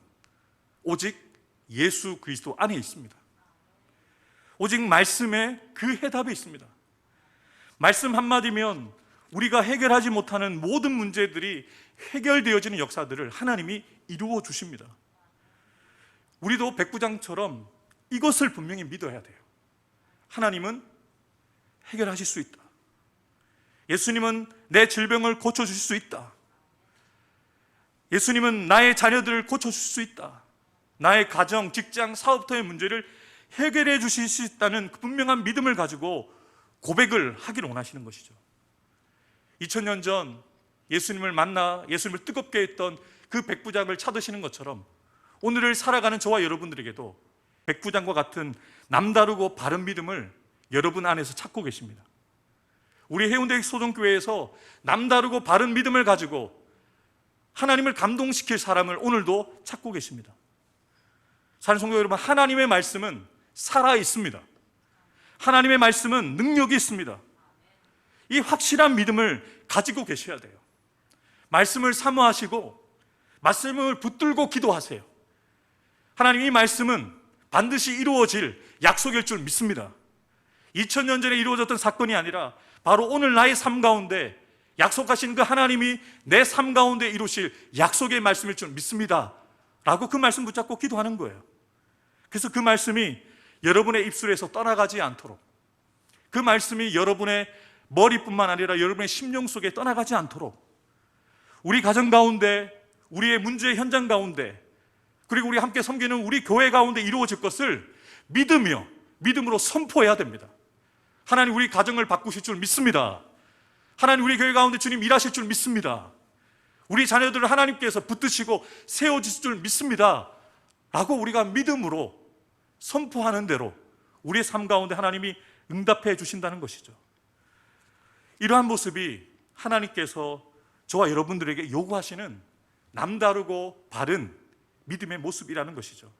S1: 오직 예수 그리스도 안에 있습니다. 오직 말씀에 그 해답이 있습니다. 말씀 한마디면 우리가 해결하지 못하는 모든 문제들이 해결되어지는 역사들을 하나님이 이루어 주십니다. 우리도 백부장처럼 이것을 분명히 믿어야 돼요. 하나님은 해결하실 수 있다. 예수님은 내 질병을 고쳐주실 수 있다. 예수님은 나의 자녀들을 고쳐줄 수 있다. 나의 가정, 직장, 사업터의 문제를 해결해 주실 수 있다는 그 분명한 믿음을 가지고 고백을 하기를 원하시는 것이죠. 2000년 전 예수님을 만나 예수님을 뜨겁게 했던 그 백부장을 찾으시는 것처럼 오늘을 살아가는 저와 여러분들에게도 백부장과 같은 남다르고 바른 믿음을 여러분 안에서 찾고 계십니다. 우리 해운대 소정교회에서 남다르고 바른 믿음을 가지고 하나님을 감동시킬 사람을 오늘도 찾고 계십니다. 사랑하는 성도 여러분, 하나님의 말씀은 살아 있습니다. 하나님의 말씀은 능력이 있습니다. 이 확실한 믿음을 가지고 계셔야 돼요. 말씀을 사모하시고 말씀을 붙들고 기도하세요. 하나님, 이 말씀은 반드시 이루어질 약속일 줄 믿습니다. 2000년 전에 이루어졌던 사건이 아니라 바로 오늘 나의 삶 가운데 약속하신 그 하나님이 내 삶 가운데 이루실 약속의 말씀일 줄 믿습니다 라고 그 말씀 붙잡고 기도하는 거예요. 그래서 그 말씀이 여러분의 입술에서 떠나가지 않도록, 그 말씀이 여러분의 머리뿐만 아니라 여러분의 심령 속에 떠나가지 않도록 우리 가정 가운데, 우리의 문제의 현장 가운데 그리고 우리 함께 섬기는 우리 교회 가운데 이루어질 것을 믿음으로 선포해야 됩니다. 하나님 우리 가정을 바꾸실 줄 믿습니다. 하나님 우리 교회 가운데 주님 일하실 줄 믿습니다. 우리 자녀들을 하나님께서 붙드시고 세워주실 줄 믿습니다 라고 우리가 믿음으로 선포하는 대로 우리의 삶 가운데 하나님이 응답해 주신다는 것이죠. 이러한 모습이 하나님께서 저와 여러분들에게 요구하시는 남다르고 바른 믿음의 모습이라는 것이죠.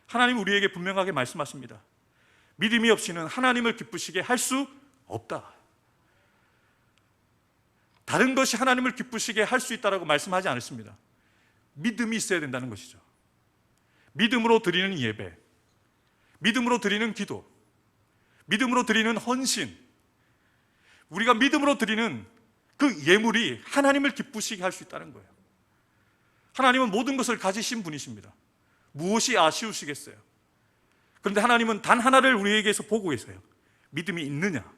S1: 하나님 우리에게 분명하게 말씀하십니다. 믿음이 없이는 하나님을 기쁘시게 할 수 없다. 다른 것이 하나님을 기쁘시게 할 수 있다라고 말씀하지 않았습니다. 믿음이 있어야 된다는 것이죠. 믿음으로 드리는 예배, 믿음으로 드리는 기도, 믿음으로 드리는 헌신, 우리가 믿음으로 드리는 그 예물이 하나님을 기쁘시게 할 수 있다는 거예요. 하나님은 모든 것을 가지신 분이십니다. 무엇이 아쉬우시겠어요? 그런데 하나님은 단 하나를 우리에게서 보고 계세요. 믿음이 있느냐?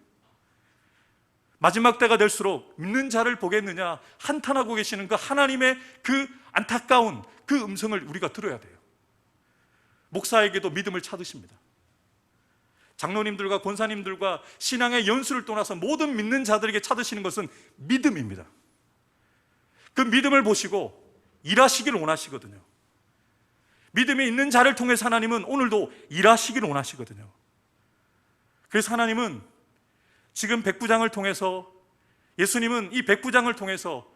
S1: 마지막 때가 될수록 믿는 자를 보겠느냐 한탄하고 계시는 그 하나님의 그 안타까운 그 음성을 우리가 들어야 돼요. 목사에게도 믿음을 찾으십니다. 장로님들과 권사님들과 신앙의 연수를 떠나서 모든 믿는 자들에게 찾으시는 것은 믿음입니다. 그 믿음을 보시고 일하시기를 원하시거든요. 믿음이 있는 자를 통해서 하나님은 오늘도 일하시기를 원하시거든요. 그래서 하나님은 지금 백부장을 통해서, 예수님은 이 백부장을 통해서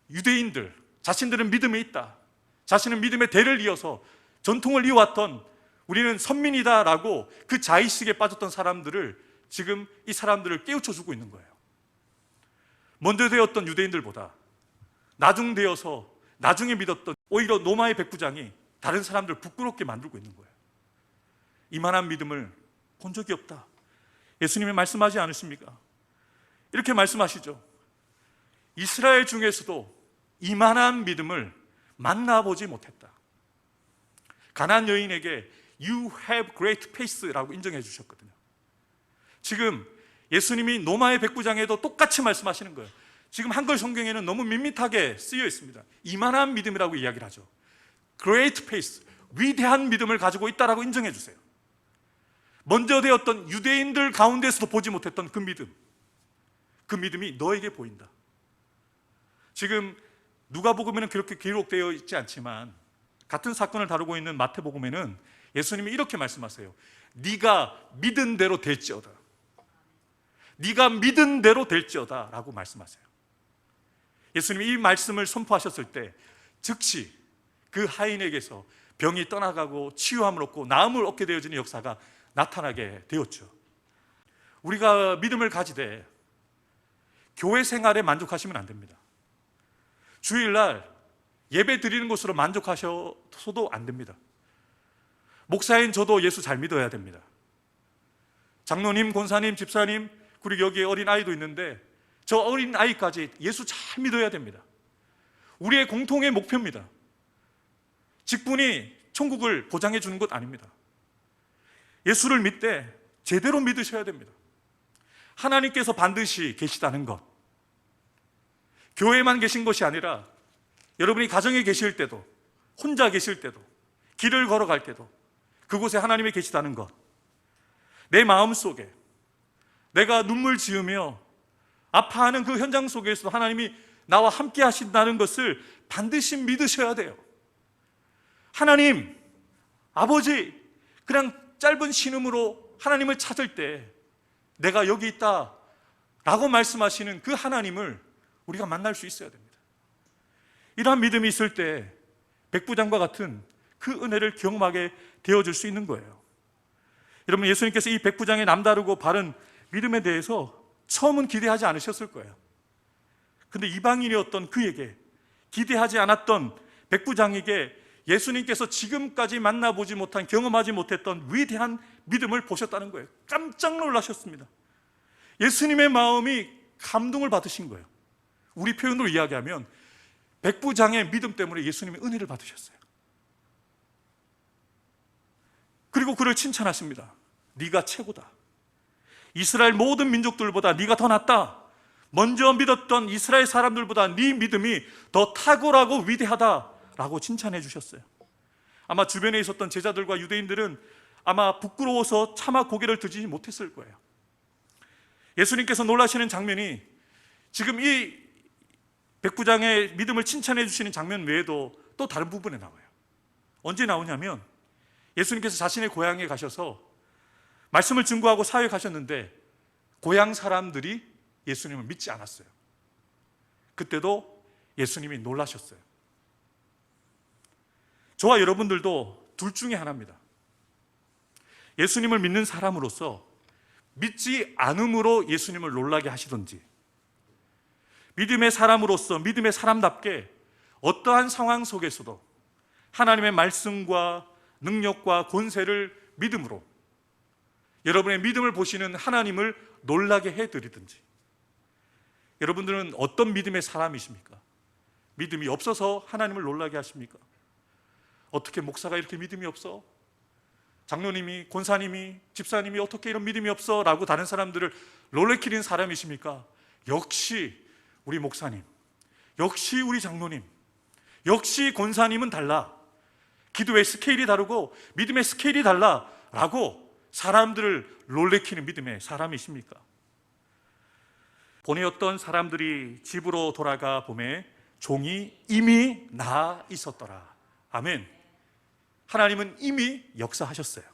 S1: 유대인들, 자신들은 믿음이 있다, 자신은 믿음의 대를 이어서 전통을 이어왔던 우리는 선민이다라고 그 자의식에 빠졌던 사람들을 지금 이 사람들을 깨우쳐주고 있는 거예요. 먼저 되었던 유대인들보다 나중에 믿었던 오히려 로마의 백부장이 다른 사람들을 부끄럽게 만들고 있는 거예요. 이만한 믿음을 본 적이 없다. 예수님이 말씀하지 않으십니까? 이렇게 말씀하시죠. 이스라엘 중에서도 이만한 믿음을 만나보지 못했다. 가나안 여인에게 You have great faith라고 인정해 주셨거든요. 지금 예수님이 로마의 백부장에도 똑같이 말씀하시는 거예요. 지금 한글 성경에는 너무 밋밋하게 쓰여 있습니다. 이만한 믿음이라고 이야기를 하죠. Great faith, 위대한 믿음을 가지고 있다라고 인정해 주세요. 먼저 되었던 유대인들 가운데서도 보지 못했던 그 믿음이 너에게 보인다. 지금 누가복음에는 그렇게 기록되어 있지 않지만 같은 사건을 다루고 있는 마태복음에는 예수님이 이렇게 말씀하세요. 네가 믿은 대로 될지어다. 네가 믿은 대로 될지어다 라고 말씀하세요. 예수님이 이 말씀을 선포하셨을 때 즉시 그 하인에게서 병이 떠나가고 치유함을 얻고 나음을 얻게 되어지는 역사가 나타나게 되었죠. 우리가 믿음을 가지되 교회 생활에 만족하시면 안 됩니다. 주일날 예배 드리는 것으로 만족하셔서도 안 됩니다. 목사인 저도 예수 잘 믿어야 됩니다. 장로님, 권사님, 집사님, 그리고 여기에 어린아이도 있는데 저 어린아이까지 예수 잘 믿어야 됩니다. 우리의 공통의 목표입니다. 직분이 천국을 보장해 주는 것 아닙니다. 예수를 믿되 제대로 믿으셔야 됩니다. 하나님께서 반드시 계시다는 것, 교회만 계신 것이 아니라 여러분이 가정에 계실 때도, 혼자 계실 때도, 길을 걸어갈 때도 그곳에 하나님이 계시다는 것, 내 마음속에 내가 눈물 지으며 아파하는 그 현장 속에서도 하나님이 나와 함께 하신다는 것을 반드시 믿으셔야 돼요. 하나님, 아버지, 그냥 짧은 신음으로 하나님을 찾을 때 내가 여기 있다 라고 말씀하시는 그 하나님을 우리가 만날 수 있어야 됩니다. 이러한 믿음이 있을 때 백부장과 같은 그 은혜를 경험하게 되어줄 수 있는 거예요. 여러분, 예수님께서 이 백부장의 남다르고 바른 믿음에 대해서 처음은 기대하지 않으셨을 거예요. 근데 이방인이었던 그에게, 기대하지 않았던 백부장에게 예수님께서 지금까지 만나보지 못한, 경험하지 못했던 위대한 믿음을 보셨다는 거예요. 깜짝 놀라셨습니다. 예수님의 마음이 감동을 받으신 거예요. 우리 표현으로 이야기하면 백부장의 믿음 때문에 예수님의 은혜를 받으셨어요. 그리고 그를 칭찬하십니다. 네가 최고다. 이스라엘 모든 민족들보다 네가 더 낫다. 먼저 믿었던 이스라엘 사람들보다 네 믿음이 더 탁월하고 위대하다라고 칭찬해 주셨어요. 아마 주변에 있었던 제자들과 유대인들은 아마 부끄러워서 차마 고개를 들지 못했을 거예요. 예수님께서 놀라시는 장면이 지금 이 백부장의 믿음을 칭찬해 주시는 장면 외에도 또 다른 부분에 나와요. 언제 나오냐면 예수님께서 자신의 고향에 가셔서 말씀을 증거하고 사회에 가셨는데 고향 사람들이 예수님을 믿지 않았어요. 그때도 예수님이 놀라셨어요. 저와 여러분들도 둘 중에 하나입니다. 예수님을 믿는 사람으로서 믿지 않음으로 예수님을 놀라게 하시든지, 믿음의 사람으로서 믿음의 사람답게 어떠한 상황 속에서도 하나님의 말씀과 능력과 권세를 믿음으로 여러분의 믿음을 보시는 하나님을 놀라게 해드리든지. 여러분들은 어떤 믿음의 사람이십니까? 믿음이 없어서 하나님을 놀라게 하십니까? 어떻게 목사가 이렇게 믿음이 없어? 장로님이, 권사님이, 집사님이 어떻게 이런 믿음이 없어? 라고 다른 사람들을 놀래키는 사람이십니까? 역시 우리 목사님, 역시 우리 장로님, 역시 권사님은 달라. 기도의 스케일이 다르고 믿음의 스케일이 달라 라고 사람들을 놀래키는 믿음의 사람이십니까? 보내었던 사람들이 집으로 돌아가 보매 종이 이미 나아 있었더라. 아멘. 하나님은 이미 역사하셨어요.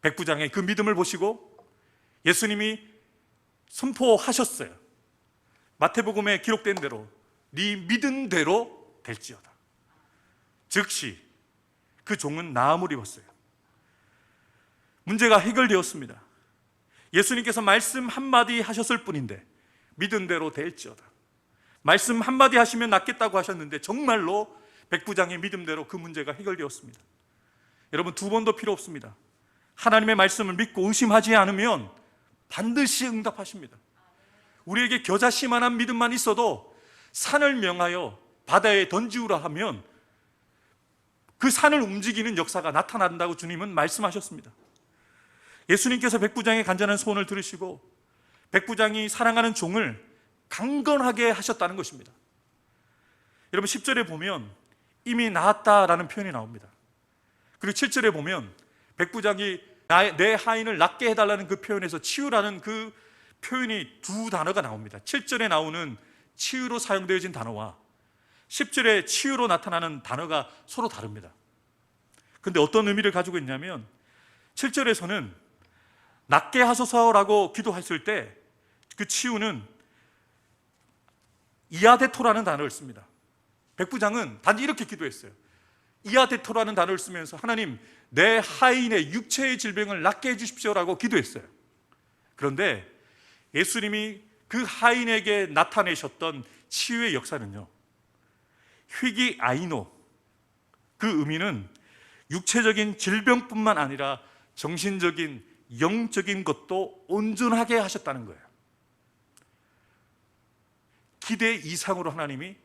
S1: 백부장의 그 믿음을 보시고 예수님이 선포하셨어요. 마태복음에 기록된 대로 네 믿은 대로 될지어다. 즉시 그 종은 나음을 입었어요. 문제가 해결되었습니다. 예수님께서 말씀 한마디 하셨을 뿐인데 믿은 대로 될지어다. 말씀 한마디 하시면 낫겠다고 하셨는데 정말로 백부장의 믿음대로 그 문제가 해결되었습니다. 여러분, 두 번도 필요 없습니다. 하나님의 말씀을 믿고 의심하지 않으면 반드시 응답하십니다. 우리에게 겨자씨만한 믿음만 있어도 산을 명하여 바다에 던지우라 하면 그 산을 움직이는 역사가 나타난다고 주님은 말씀하셨습니다. 예수님께서 백부장의 간절한 소원을 들으시고 백부장이 사랑하는 종을 강건하게 하셨다는 것입니다. 여러분, 10절에 보면 이미 나았다라는 표현이 나옵니다. 그리고 7절에 보면 백부장이 내 하인을 낫게 해달라는 그 표현에서 치유라는 그 표현이 두 단어가 나옵니다. 7절에 나오는 치유로 사용되어진 단어와 10절에 치유로 나타나는 단어가 서로 다릅니다. 그런데 어떤 의미를 가지고 있냐면 7절에서는 낫게 하소서라고 기도했을 때 그 치유는 이아데토라는 단어를 씁니다. 백부장은 단지 이렇게 기도했어요. 이아데토라는 단어를 쓰면서 하나님, 내 하인의 육체의 질병을 낫게 해주십시오라고 기도했어요. 그런데 예수님이 그 하인에게 나타내셨던 치유의 역사는요, 휘기 아이노, 그 의미는 육체적인 질병뿐만 아니라 정신적인 영적인 것도 온전하게 하셨다는 거예요. 기대 이상으로 하나님이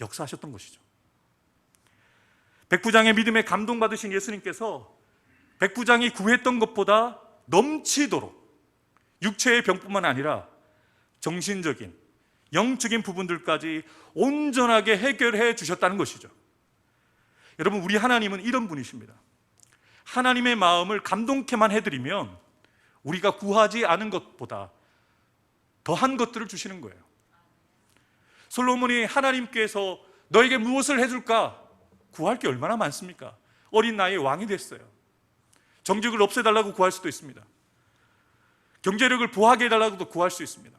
S1: 역사하셨던 것이죠. 백부장의 믿음에 감동받으신 예수님께서 백부장이 구했던 것보다 넘치도록 육체의 병뿐만 아니라 정신적인, 영적인 부분들까지 온전하게 해결해 주셨다는 것이죠. 여러분, 우리 하나님은 이런 분이십니다. 하나님의 마음을 감동케만 해드리면 우리가 구하지 않은 것보다 더한 것들을 주시는 거예요. 솔로몬이 하나님께서 너에게 무엇을 해줄까? 구할 게 얼마나 많습니까? 어린 나이에 왕이 됐어요. 정직을 없애달라고 구할 수도 있습니다. 경제력을 부하게 해달라고도 구할 수 있습니다.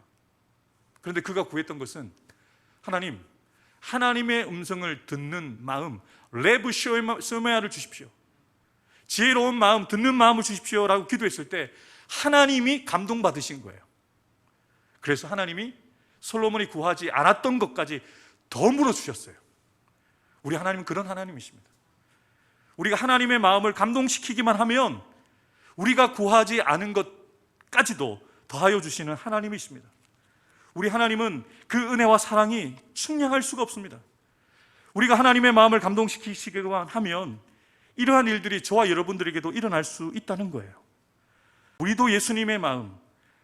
S1: 그런데 그가 구했던 것은 하나님, 하나님의 음성을 듣는 마음, 레브 쇼메아를 주십시오. 지혜로운 마음, 듣는 마음을 주십시오라고 기도했을 때 하나님이 감동받으신 거예요. 그래서 하나님이 솔로몬이 구하지 않았던 것까지 더 물어주셨어요. 우리 하나님은 그런 하나님이십니다. 우리가 하나님의 마음을 감동시키기만 하면 우리가 구하지 않은 것까지도 더하여 주시는 하나님이십니다. 우리 하나님은 그 은혜와 사랑이 측량할 수가 없습니다. 우리가 하나님의 마음을 감동시키시기만 하면 이러한 일들이 저와 여러분들에게도 일어날 수 있다는 거예요. 우리도 예수님의 마음,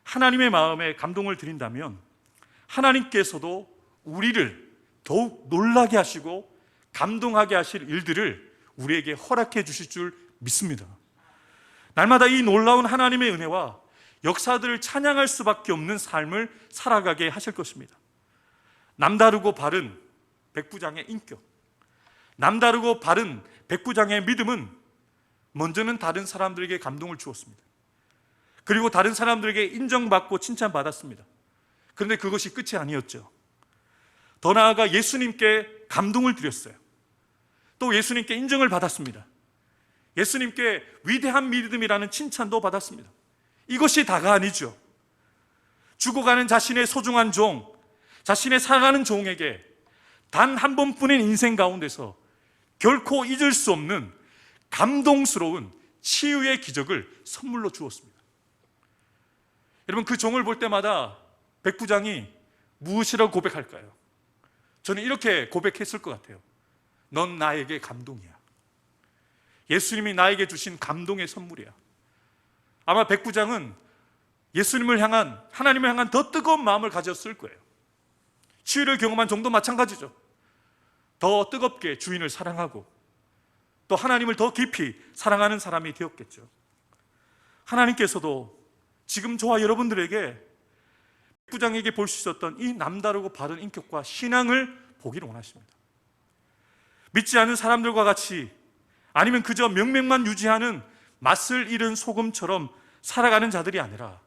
S1: 하나님의 마음에 감동을 드린다면 하나님께서도 우리를 더욱 놀라게 하시고 감동하게 하실 일들을 우리에게 허락해 주실 줄 믿습니다. 날마다 이 놀라운 하나님의 은혜와 역사들을 찬양할 수밖에 없는 삶을 살아가게 하실 것입니다. 남다르고 바른 백부장의 인격, 남다르고 바른 백부장의 믿음은 먼저는 다른 사람들에게 감동을 주었습니다. 그리고 다른 사람들에게 인정받고 칭찬받았습니다. 그런데 그것이 끝이 아니었죠. 더 나아가 예수님께 감동을 드렸어요. 또 예수님께 인정을 받았습니다. 예수님께 위대한 믿음이라는 칭찬도 받았습니다. 이것이 다가 아니죠. 죽어가는 자신의 소중한 종, 자신의 사랑하는 종에게 단 한 번뿐인 인생 가운데서 결코 잊을 수 없는 감동스러운 치유의 기적을 선물로 주었습니다. 여러분, 그 종을 볼 때마다 백부장이 무엇이라고 고백할까요? 저는 이렇게 고백했을 것 같아요. 넌 나에게 감동이야. 예수님이 나에게 주신 감동의 선물이야. 아마 백부장은 예수님을 향한, 하나님을 향한 더 뜨거운 마음을 가졌을 거예요. 치유를 경험한 종도 마찬가지죠. 더 뜨겁게 주인을 사랑하고 또 하나님을 더 깊이 사랑하는 사람이 되었겠죠. 하나님께서도 지금 저와 여러분들에게 백부장에게 볼 수 있었던 이 남다르고 바른 인격과 신앙을 보기를 원하십니다. 믿지 않는 사람들과 같이, 아니면 그저 명맥만 유지하는 맛을 잃은 소금처럼 살아가는 자들이 아니라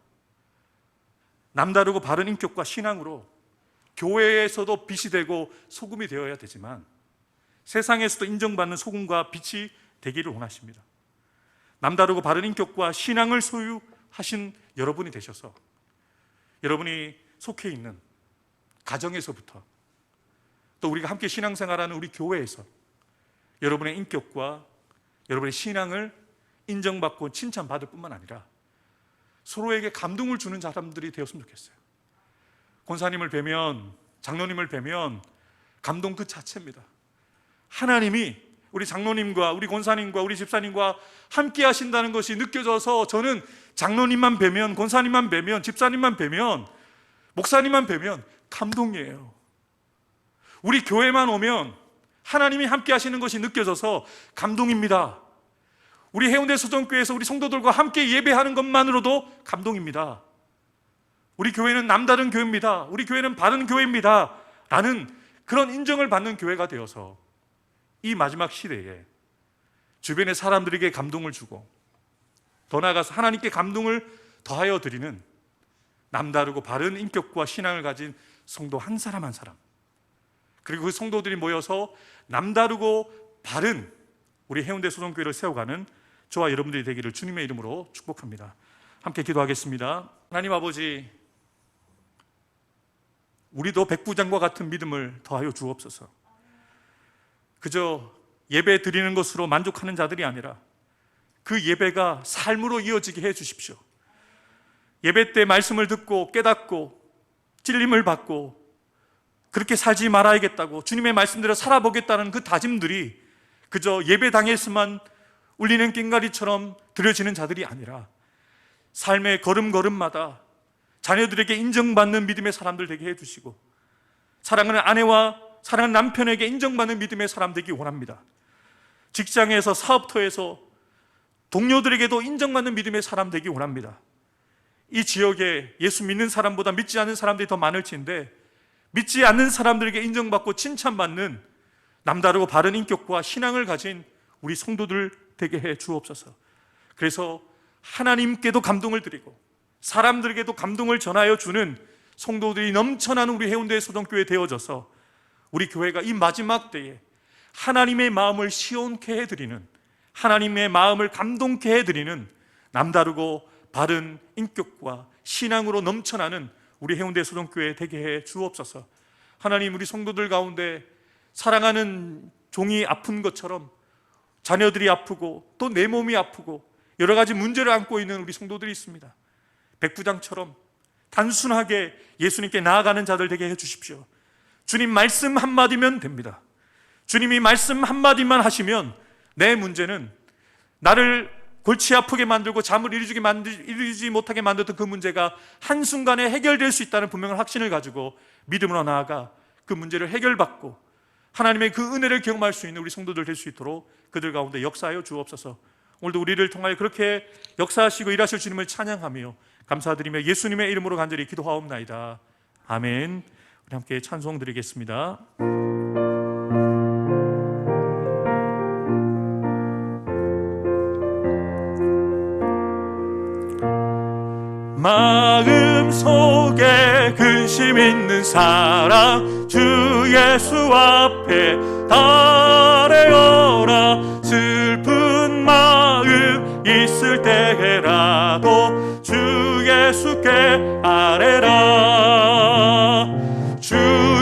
S1: 남다르고 바른 인격과 신앙으로 교회에서도 빛이 되고 소금이 되어야 되지만 세상에서도 인정받는 소금과 빛이 되기를 원하십니다. 남다르고 바른 인격과 신앙을 소유하신 여러분이 되셔서 여러분이 속해 있는 가정에서부터 또 우리가 함께 신앙생활하는 우리 교회에서 여러분의 인격과 여러분의 신앙을 인정받고 칭찬받을 뿐만 아니라 서로에게 감동을 주는 사람들이 되었으면 좋겠어요. 권사님을 뵈면, 장로님을 뵈면 감동 그 자체입니다. 하나님이 우리 장로님과 우리 권사님과 우리 집사님과 함께 하신다는 것이 느껴져서 저는 장로님만 뵈면, 권사님만 뵈면, 집사님만 뵈면, 목사님만 뵈면 감동이에요. 우리 교회만 오면 하나님이 함께 하시는 것이 느껴져서 감동입니다. 우리 해운대 소정교회에서 우리 성도들과 함께 예배하는 것만으로도 감동입니다. 우리 교회는 남다른 교회입니다. 우리 교회는 바른 교회입니다. 라는 그런 인정을 받는 교회가 되어서 이 마지막 시대에 주변의 사람들에게 감동을 주고 더 나아가서 하나님께 감동을 더하여 드리는 남다르고 바른 인격과 신앙을 가진 성도 한 사람 한 사람, 그리고 그 성도들이 모여서 남다르고 바른 우리 해운대 소정교회를 세워가는 저와 여러분들이 되기를 주님의 이름으로 축복합니다. 함께 기도하겠습니다. 하나님 아버지, 우리도 백부장과 같은 믿음을 더하여 주옵소서. 그저 예배 드리는 것으로 만족하는 자들이 아니라 그 예배가 삶으로 이어지게 해 주십시오. 예배 때 말씀을 듣고 깨닫고 찔림을 받고 그렇게 살지 말아야겠다고 주님의 말씀대로 살아보겠다는 그 다짐들이 그저 예배당에서만 울리는 꽹과리처럼 드려지는 자들이 아니라 삶의 걸음걸음마다 자녀들에게 인정받는 믿음의 사람들 되게 해주시고 사랑하는 아내와 사랑하는 남편에게 인정받는 믿음의 사람 되기 원합니다. 직장에서, 사업터에서 동료들에게도 인정받는 믿음의 사람 되기 원합니다. 이 지역에 예수 믿는 사람보다 믿지 않는 사람들이 더 많을지인데 믿지 않는 사람들에게 인정받고 칭찬받는 남다르고 바른 인격과 신앙을 가진 우리 성도들 되게 해 주옵소서. 그래서 하나님께도 감동을 드리고 사람들에게도 감동을 전하여 주는 성도들이 넘쳐나는 우리 해운대 소정교회 되어져서 우리 교회가 이 마지막 때에 하나님의 마음을 시원케 해드리는, 하나님의 마음을 감동케 해드리는 남다르고 바른 인격과 신앙으로 넘쳐나는 우리 해운대 소정교회 되게 해 주옵소서. 하나님, 우리 성도들 가운데 사랑하는 종이 아픈 것처럼 자녀들이 아프고 또 내 몸이 아프고 여러 가지 문제를 안고 있는 우리 성도들이 있습니다. 백부장처럼 단순하게 예수님께 나아가는 자들 되게 해주십시오. 주님 말씀 한마디면 됩니다. 주님이 말씀 한마디만 하시면 내 문제는, 나를 골치 아프게 만들고 잠을 이루지 못하게 만들던 그 문제가 한순간에 해결될 수 있다는 분명한 확신을 가지고 믿음으로 나아가 그 문제를 해결받고 하나님의 그 은혜를 경험할 수 있는 우리 성도들 될 수 있도록 그들 가운데 역사하여 주옵소서. 오늘도 우리를 통하여 그렇게 역사하시고 일하실 주님을 찬양하며 감사드리며 예수님의 이름으로 간절히 기도하옵나이다. 아멘. 우리 함께 찬송 드리겠습니다. 마음속에 근심 있는 사랑 주 예수 앞에 달래어라. 슬픈 마음 있을 때라도 주 예수께 아뢰라. 주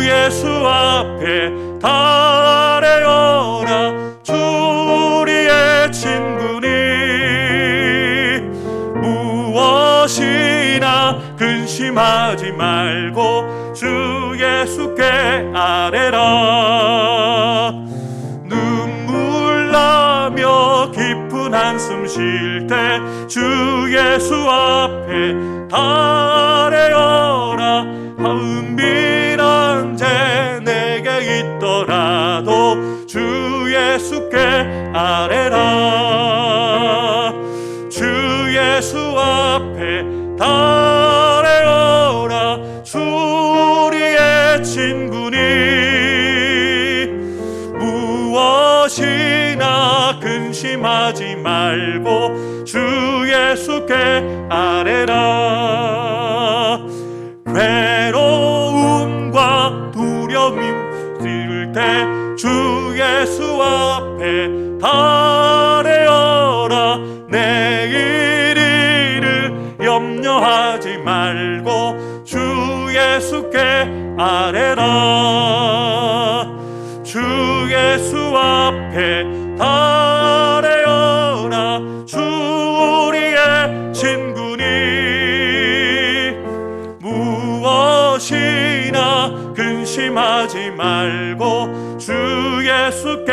S1: 예수 앞에 달래어라. 주 우리의 친구니 무엇이나 근심하지 말고 주 예수께 아뢰라. 눈물 나며 깊은 한숨 쉴 때 주 예수 앞에 아뢰어라. 은밀한 죄 내게 있더라도 주 예수께 아뢰라. 주 예수 앞에 달래어라. 주 우리의 친구니 무엇이나 근심하지 말고 주 예수께 아뢰라. 괴로움과 두려움이 있을 때 주 예수 앞에 달래어라. 내일을 염려하지 말고 주 예수께 아뢰라. 주 예수 앞에 달래어라. 주 우리의 친구니 무엇이나 근심하지 말고 주 예수께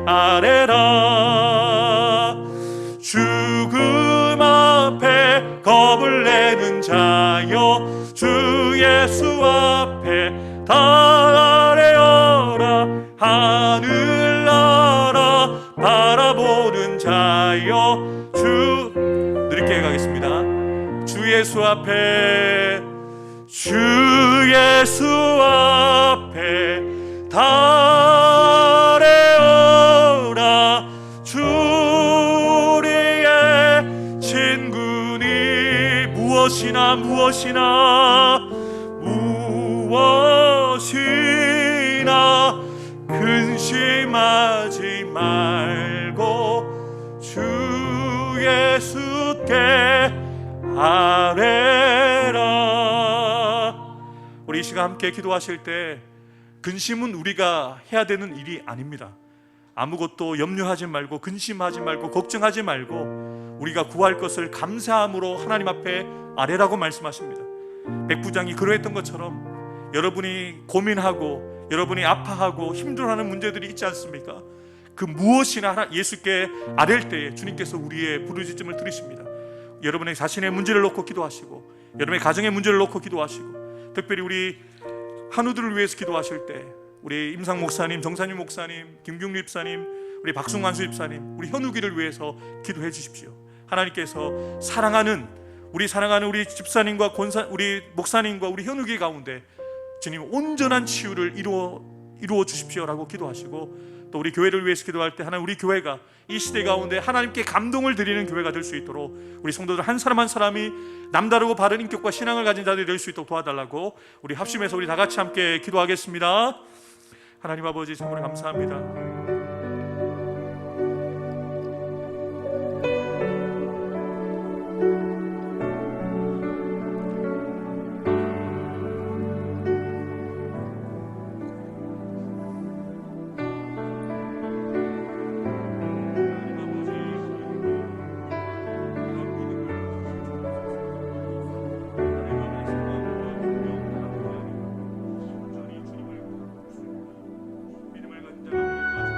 S1: 아뢰라. 죽음 앞에 겁을 내는 자여 주 예수 앞에 달래어라. 하늘나라 바라보는 자여 주 느리게 가겠습니다. 주 예수 앞에 주 예수 앞에 달래어라. 주 우리의 친구니 무엇이나 근심하지 말고 주 예수께 아뢰라. 우리 이 시간 함께 기도하실 때 근심은 우리가 해야 되는 일이 아닙니다. 아무것도 염려하지 말고 근심하지 말고 걱정하지 말고 우리가 구할 것을 감사함으로 하나님 앞에 아뢰라고 말씀하십니다. 백부장이 그러했던 것처럼 여러분이 고민하고 여러분이 아파하고 힘들어하는 문제들이 있지 않습니까? 그 무엇이나 예수께 아뢰일 때에 주님께서 우리의 부르짖음을 들으십니다. 여러분의 자신의 문제를 놓고 기도하시고 여러분의 가정의 문제를 놓고 기도하시고 특별히 우리 한우들을 위해서 기도하실 때 우리 임상 목사님, 정산유 목사님, 김경리 입사님, 우리 박승환 수입사님, 우리 현우기를 위해서 기도해 주십시오. 하나님께서 사랑하는 우리 집사님과 우리 목사님과 우리 현우기 가운데 주님 온전한 치유를 이루어 주십시오라고 기도하시고 또 우리 교회를 위해서 기도할 때 하나님 우리 교회가 이 시대 가운데 하나님께 감동을 드리는 교회가 될 수 있도록 우리 성도들 한 사람 한 사람이 남다르고 바른 인격과 신앙을 가진 자들이 될 수 있도록 도와달라고 우리 합심해서 우리 다 같이 함께 기도하겠습니다. 하나님 아버지 정말 감사합니다. 믿음을 가진 자가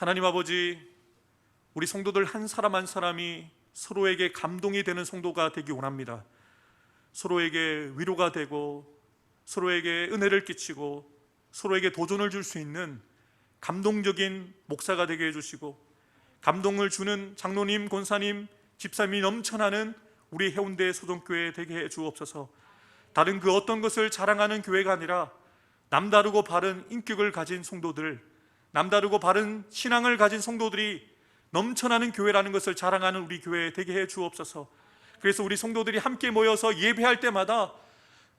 S1: 하나님 아버지, 우리 성도들 한 사람 한 사람이 서로에게 감동이 되는 성도가 되기 원합니다. 서로에게 위로가 되고 서로에게 은혜를 끼치고 서로에게 도전을 줄 수 있는 감동적인 목사가 되게 해주시고, 감동을 주는 장로님, 권사님, 집사님이 넘쳐나는 우리 해운대 소동교회 되게 해 주옵소서. 다른 그 어떤 것을 자랑하는 교회가 아니라 남다르고 바른 인격을 가진 성도들, 남다르고 바른 신앙을 가진 성도들이 넘쳐나는 교회라는 것을 자랑하는 우리 교회 되게 해 주옵소서. 그래서 우리 성도들이 함께 모여서 예배할 때마다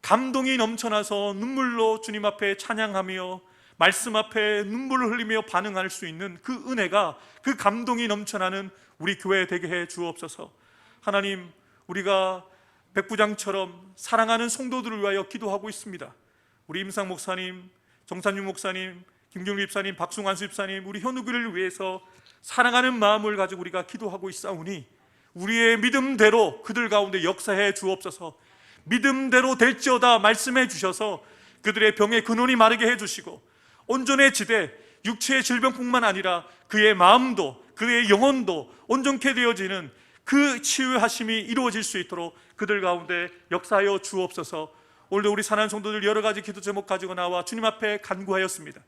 S1: 감동이 넘쳐나서 눈물로 주님 앞에 찬양하며 말씀 앞에 눈물을 흘리며 반응할 수 있는 그 은혜가, 그 감동이 넘쳐나는 우리 교회 되게 해 주옵소서. 하나님, 우리가 백부장처럼 사랑하는 성도들을 위하여 기도하고 있습니다. 우리 임상 목사님, 정산유 목사님, 김경일 집사님, 박승환수 집사님, 우리 현우교를 위해서 사랑하는 마음을 가지고 우리가 기도하고 있사오니 우리의 믿음대로 그들 가운데 역사해 주옵소서. 믿음대로 될지어다 말씀해 주셔서 그들의 병의 근원이 마르게 해주시고, 온전해지되 육체의 질병뿐만 아니라 그의 마음도 그의 영혼도 온전케 되어지는 그 치유하심이 이루어질 수 있도록 그들 가운데 역사하여 주옵소서. 오늘도 우리 사랑하는 성도들 여러 가지 기도 제목 가지고 나와 주님 앞에 간구하였습니다.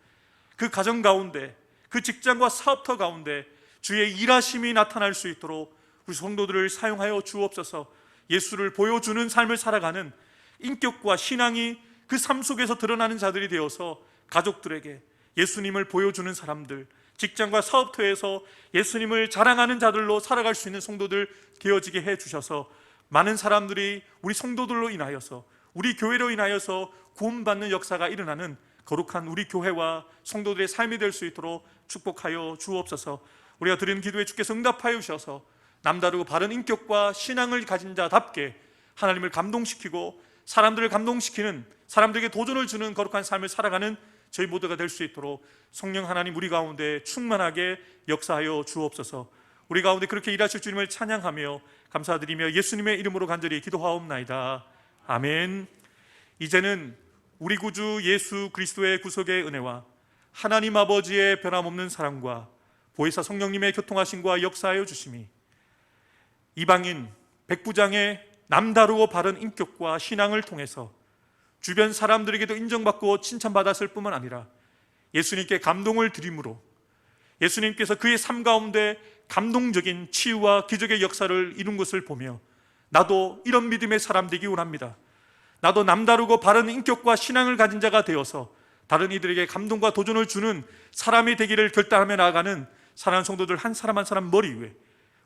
S1: 그 가정 가운데, 그 직장과 사업터 가운데 주의 일하심이 나타날 수 있도록 우리 성도들을 사용하여 주옵소서. 예수를 보여주는 삶을 살아가는 인격과 신앙이 그 삶 속에서 드러나는 자들이 되어서 가족들에게 예수님을 보여주는 사람들, 직장과 사업터에서 예수님을 자랑하는 자들로 살아갈 수 있는 성도들 되어지게 해주셔서 많은 사람들이 우리 성도들로 인하여서, 우리 교회로 인하여서 구원받는 역사가 일어나는 거룩한 우리 교회와 성도들의 삶이 될 수 있도록 축복하여 주옵소서. 우리가 드리는 기도에 주께서 응답하여 주셔서 남다르고 바른 인격과 신앙을 가진 자답게 하나님을 감동시키고 사람들을 감동시키는, 사람들에게 도전을 주는 거룩한 삶을 살아가는 저희 모두가 될 수 있도록 성령 하나님 우리 가운데 충만하게 역사하여 주옵소서. 우리 가운데 그렇게 일하실 주님을 찬양하며 감사드리며 예수님의 이름으로 간절히 기도하옵나이다. 아멘. 이제는 우리 구주 예수 그리스도의 구속의 은혜와 하나님 아버지의 변함없는 사랑과 보혜사 성령님의 교통하심과 역사하여 주심이 이방인 백부장의 남다르고 바른 인격과 신앙을 통해서 주변 사람들에게도 인정받고 칭찬받았을 뿐만 아니라 예수님께 감동을 드림으로 예수님께서 그의 삶 가운데 감동적인 치유와 기적의 역사를 이룬 것을 보며 나도 이런 믿음의 사람 되기 원합니다. 나도 남다르고 바른 인격과 신앙을 가진 자가 되어서 다른 이들에게 감동과 도전을 주는 사람이 되기를 결단하며 나아가는 사랑하는 성도들 한 사람 한 사람 머리 위에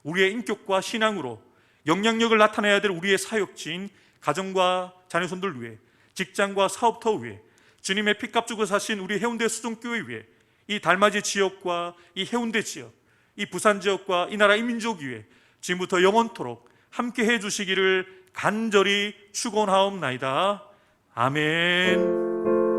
S1: 우리의 인격과 신앙으로 영향력을 나타내야 될 우리의 사역지인 가정과 자녀손들 위해, 직장과 사업터 위에, 주님의 피값 주고 사신 우리 해운대 수종교회 위에, 이 달맞이 지역과 이 해운대 지역, 이 부산 지역과 이 나라 이민족 위에 지금부터 영원토록 함께 해주시기를 간절히 축원하옵나이다. 아멘.